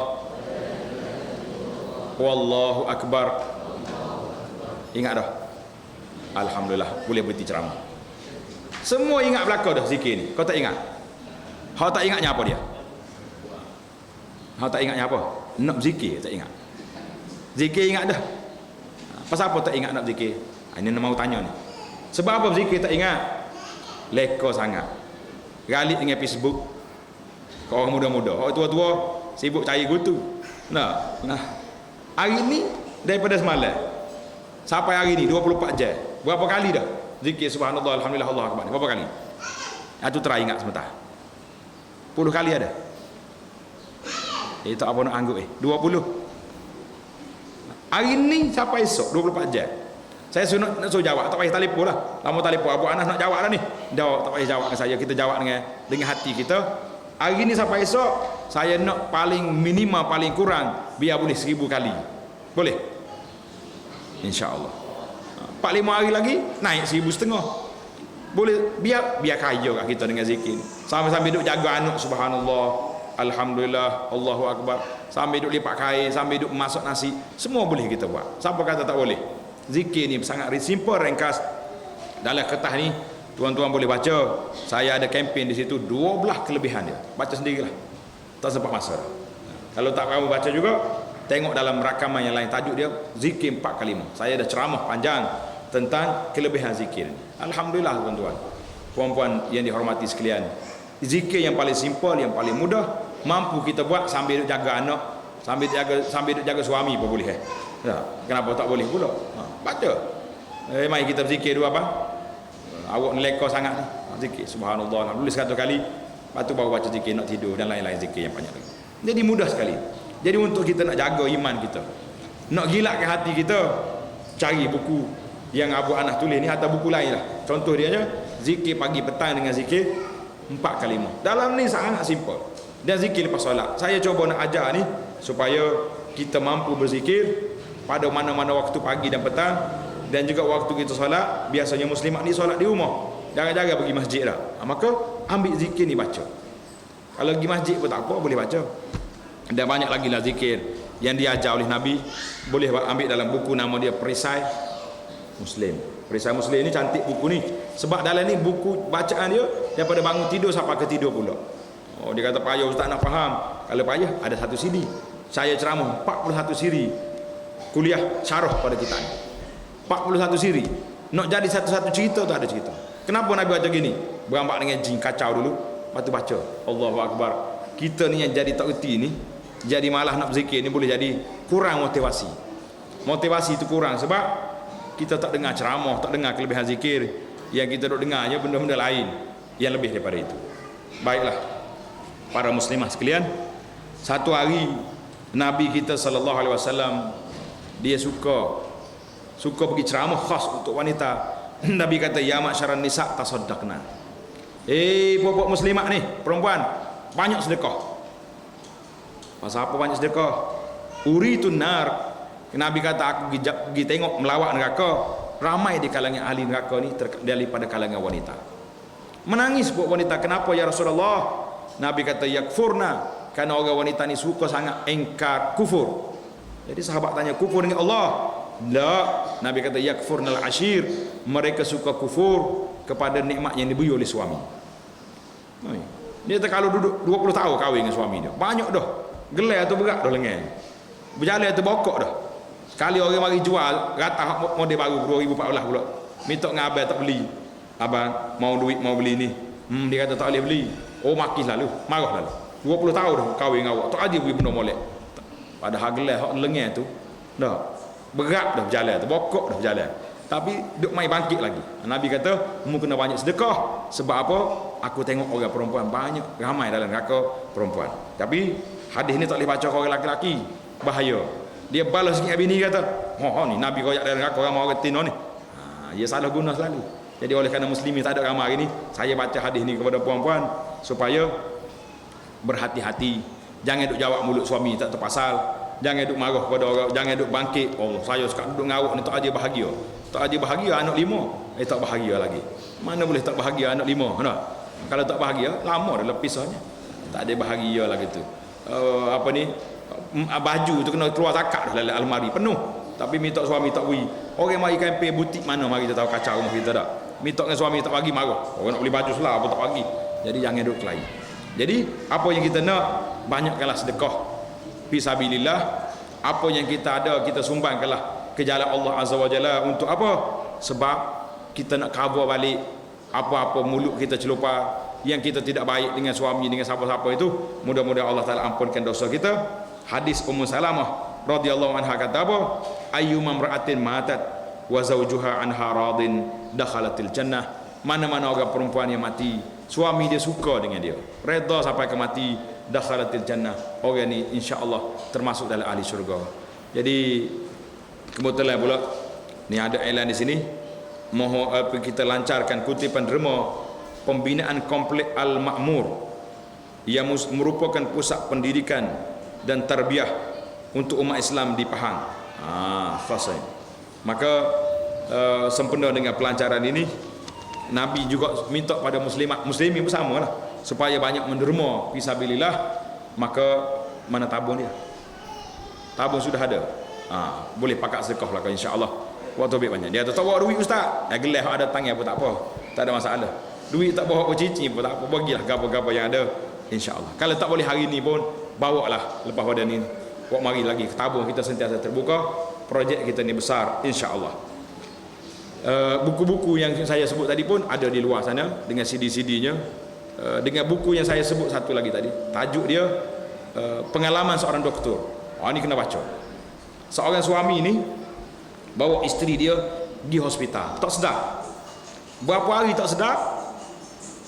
wallahu akbar. Ingat dah? Alhamdulillah, boleh berhenti ceramah. Semua ingat belakang dah zikir ni. Kau tak ingat? Kau tak ingatnya apa dia? Kau tak ingatnya apa? Nak zikir tak ingat. Zikir ingat dah. Pasal apa tak ingat nak zikir? Ini mau tanya ni. Sebab apa zikir tak ingat? Leka sangat. Galik dengan Facebook. Kau orang muda-muda, orang tua-tua sibuk cari gutu. Nah. Hari ni daripada semalam sampai hari ni 24 jam. Berapa kali dah zikir subhanallah, alhamdulillah, Allah akbar? Berapa kali? Itu teringat sebentar. 10 kali ada. Tak apa nak anggap 20. Hari ni sampai esok 24 jam. Saya suruh jawab, tak payah telefon lah. Lama telefon Abu Anas nak jawab dah ni. Jawab, tak payah jawab dengan saya. Kita jawab dengan hati kita. Hari ni sampai esok saya nak paling minima, paling kurang biar boleh 1000 kali. Boleh? InsyaAllah. 4-5 hari lagi naik 1,500. Boleh, biar kaya kat kita dengan zikir. Sambil-sambil duduk jaga anak subhanallah, alhamdulillah, Allahu akbar, sambil duduk lipat kain, sambil duduk masak nasi, semua boleh kita buat. Siapa kata tak boleh? Zikir ni sangat simple, ringkas. Dalam kertas ni tuan-tuan boleh baca. Saya ada kempen di situ 12 kelebihan dia. Baca sendirilah. Tak sempat masa. Kalau tak kamu baca juga, tengok dalam rakaman yang lain, tajuk dia zikir 4 kalimah. Saya ada ceramah panjang tentang kelebihan zikir. Alhamdulillah tuan-tuan, puan-puan yang dihormati sekalian, zikir yang paling simple, yang paling mudah, mampu kita buat sambil jaga anak, sambil jaga suami pun boleh. Kenapa tak boleh pula? Baca. Mari kita berzikir dulu apa? Awak neleka sangat ni. Zikir subhanallah, alhamdulillah 100 kali. Lepas tu baru baca zikir nak tidur dan lain-lain zikir yang banyak lagi. Jadi mudah sekali. Jadi untuk kita nak jaga iman kita, nak gilakkan hati kita, cari buku yang Abu Anas tulis ni atau buku lain lah. Contoh dia je, zikir pagi petang dengan zikir 4 kalimah. Dalam ni sangat simple. Dan zikir lepas solat. Saya cuba nak ajar ni supaya kita mampu berzikir pada mana-mana waktu pagi dan petang, dan juga waktu kita solat. Biasanya muslimat ni solat di rumah, jangan-jangan pergi masjid dah. Maka ambil zikir ni baca. Kalau pergi masjid pun tak apa, boleh baca. Dan banyak lagi lah zikir yang diajar oleh Nabi. Boleh ambil dalam buku, nama dia Perisai. Muslim. Perisai Muslim ni cantik buku ni. Sebab dalam ni buku bacaan dia daripada bangun tidur sampai ke tidur pula. Oh, dia kata payah ustaz nak faham. Kalau payah ada satu CD. Saya ceramah 41 siri kuliah syarah pada kita ni. 41 siri. Nak jadi satu-satu cerita tu ada cerita. Kenapa Nabi baca gini? Berambak dengan jin kacau dulu, lepas tu baca Allahu Akbar. Kita ni yang jadi tak reti ni, jadi malah nak berzikir ni boleh jadi kurang motivasi. Motivasi itu kurang sebab kita tak dengar ceramah, tak dengar kelebihan zikir. Yang kita duk dengarnya benda-benda lain yang lebih daripada itu. Baiklah para muslimah sekalian, satu hari Nabi kita sallallahu alaihi wasallam dia suka pergi ceramah khas untuk wanita. Nabi kata ya ma'syaran nisa tasaddaqna. Puak-puak muslimat ni, perempuan, banyak sedekah. Pasal apa banyak sedekah? Uritun nar. Nabi kata aku pergi tengok melawat neraka, ramai di kalangan ahli neraka ni daripada kalangan wanita. Menangis buat wanita, kenapa ya Rasulullah? Nabi kata yakfurna, kerana orang wanita ni suka sangat engkar kufur. Jadi sahabat tanya, kufur dengan Allah? La. Nabi kata yakfurnal ashir, mereka suka kufur kepada nikmat yang diberi oleh suami. Dia kata kalau duduk 20 tahun kahwin dengan suami dia, banyak dah gelai atau berat dah lengan, berjalan atau bokok dah. Sekali orang mari jual ratah model baru 2014 pula, minta dengan abang tak beli. Abang mau duit mau beli ni, dia kata tak boleh beli. Oh maki lalu, marah lalu. 20 tahun dah kahwin dengan awak, tak ada beli benda molek. Padahal gelai hak lengan tu dah berat dah berjalan, terbokok dah berjalan, tapi duk mai bangkit lagi. Nabi kata mu kena banyak sedekah. Sebab apa? Aku tengok orang perempuan banyak, ramai dalam neraka perempuan. Tapi hadis ni tak boleh baca orang lelaki-lelaki, bahaya. Dia balas sikit bini kata, ni Nabi royak dalam neraka ramai orang tino ni. Dia salah guna selalu. Jadi oleh kerana muslimin tak ada ramai hari ni, saya baca hadis ni kepada puan-puan supaya berhati-hati. Jangan duk jawab mulut suami tak terpasal. Jangan duk marah pada orang, jangan duk bangkit. Oh, saya sekarang duk ngawak ni tak ada bahagia. Tak ada bahagia anak 5. Tak bahagia lagi. Mana boleh tak bahagia anak 5? Nah, kalau tak bahagia, lama dah lepisahnya. Tak ada bahagia lagi tu. Apa ni? Baju tu kena keluar zakat dah dalam almari penuh. Tapi minta suami tak beri. Orang mari kempen butik mana mari kita tahu kacau rumah kita tak. Minta dengan suami tak bagi marah. Orang nak beli baju selah apa tak bagi. Jadi jangan duk kelahi. Jadi apa yang kita nak, banyakkanlah sedekah fisabilillah. Apa yang kita ada kita sumbangkanlah ke jalan Allah Azza wa Jalla. Untuk apa? Sebab kita nak cover balik apa-apa mulut kita celupar yang kita tidak baik dengan suami, dengan siapa-siapa itu. Mudah-mudahan Allah Taala ampunkan dosa kita. Hadis Ummu Salamah radhiyallahu anha kata apa? Ayyuma imra'atin matat wa zawjuha anha radin dakhalatil jannah. Mana-mana orang perempuan yang mati, suami dia suka dengan dia, redha sampai ke mati, dakhalatil jannah. Orang ni insya-Allah termasuk dalam ahli syurga. Jadi kebetulan pula ni ada iklan di sini. Mohon kita lancarkan kutipan derma pembinaan komplek Al-Ma'mur yang merupakan pusat pendidikan dan tarbiyah untuk umat Islam di Pahang. Selesai. Maka sempena dengan pelancaran ini, Nabi juga minta pada muslimin bersama lah, supaya banyak menderma fisabilillah. Maka mana tabung dia? Tabung sudah ada. Boleh pakat sedekah lah insya-Allah. Waktu lebih banyak. Dia tak bawa duit ustaz. Gelas ada tangan pun tak apa. Tak ada masalah. Duit tak bawa cici pun tak apa. Bagilah gapa-gapa yang ada insya-Allah. Kalau tak boleh hari ni pun bawalah lepas pada ni. Buat mari lagi tabung kita sentiasa terbuka. Projek kita ni besar insya-Allah. Buku-buku yang saya sebut tadi pun ada di luar sana dengan CD-CD-nya. Dengan buku yang saya sebut satu lagi tadi, tajuk dia pengalaman seorang doktor. Ini kena baca. Seorang suami ni bawa isteri dia di hospital, tak sedar. Berapa hari tak sedar,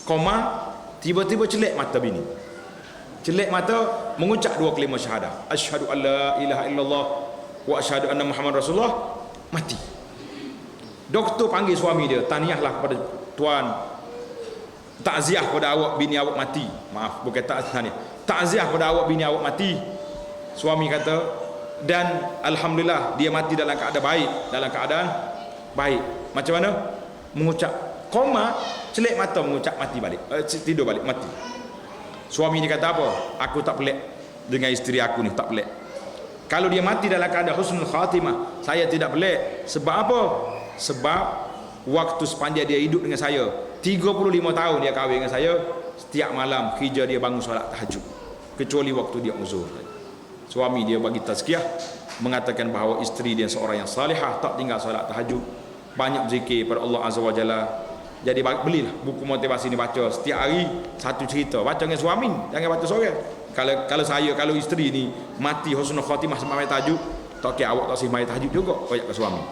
koma, tiba-tiba celek mata bini. Celek mata, mengucap 2 kalimah syahadah. Asyhadu an la ilaha illallah wa asyhadu anna Muhammad Rasulullah. Mati. Doktor panggil suami dia, tahniahlah kepada tuan, takziah pada awak bini awak mati. Maaf, bukan tahniah. Takziah pada awak bini awak mati. Suami kata, dan alhamdulillah dia mati dalam keadaan baik, dalam keadaan baik. Macam mana? Mengucap koma, celek mata, mengucap mati balik, tidur balik, mati. Suami ni kata apa? Aku tak pelik dengan isteri aku ni, tak pelik. Kalau dia mati dalam keadaan husnul khatimah, saya tidak pelik. Sebab apa? Sebab waktu sepanjang dia hidup dengan saya 35 tahun dia kahwin dengan saya, setiap malam kerja dia bangun solat tahajud, kecuali waktu dia uzur. Suami dia bagi tazkiyah, mengatakan bahawa isteri dia seorang yang salihah, tak tinggal solat tahajud, banyak zikir pada Allah Azza wa Jalla. Jadi belilah buku motivasi ni, baca setiap hari satu cerita, baca dengan suami, jangan baca seorang. Kalau isteri ni mati husnul khatimah sembang tahajud, tak kira awak tak sih mai tahajud juga koyak ke suami.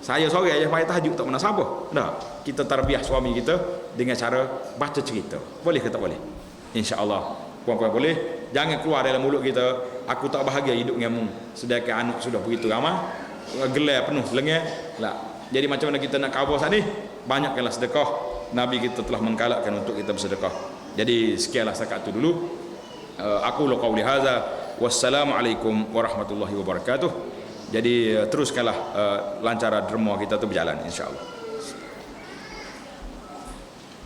Saya seorang je mai tahajud, tak pernah siapa. Dah, kita tarbiah suami kita dengan cara baca cerita. Boleh ke tak boleh? Insya-Allah. Puan-puan boleh. Jangan keluar dalam mulut kita, aku tak bahagia hidup denganmu, sedangkan anak sudah begitu ramai, gelar penuh lengan. Lah. Jadi macam mana kita nak cover saat ni? Banyakkanlah sedekah. Nabi kita telah menggalakkan untuk kita bersedekah. Jadi sekianlah setakat itu dulu. Aku qauli hadza, wassalamualaikum warahmatullahi wabarakatuh. Jadi teruskanlah lancar derma kita tu berjalan insya-Allah.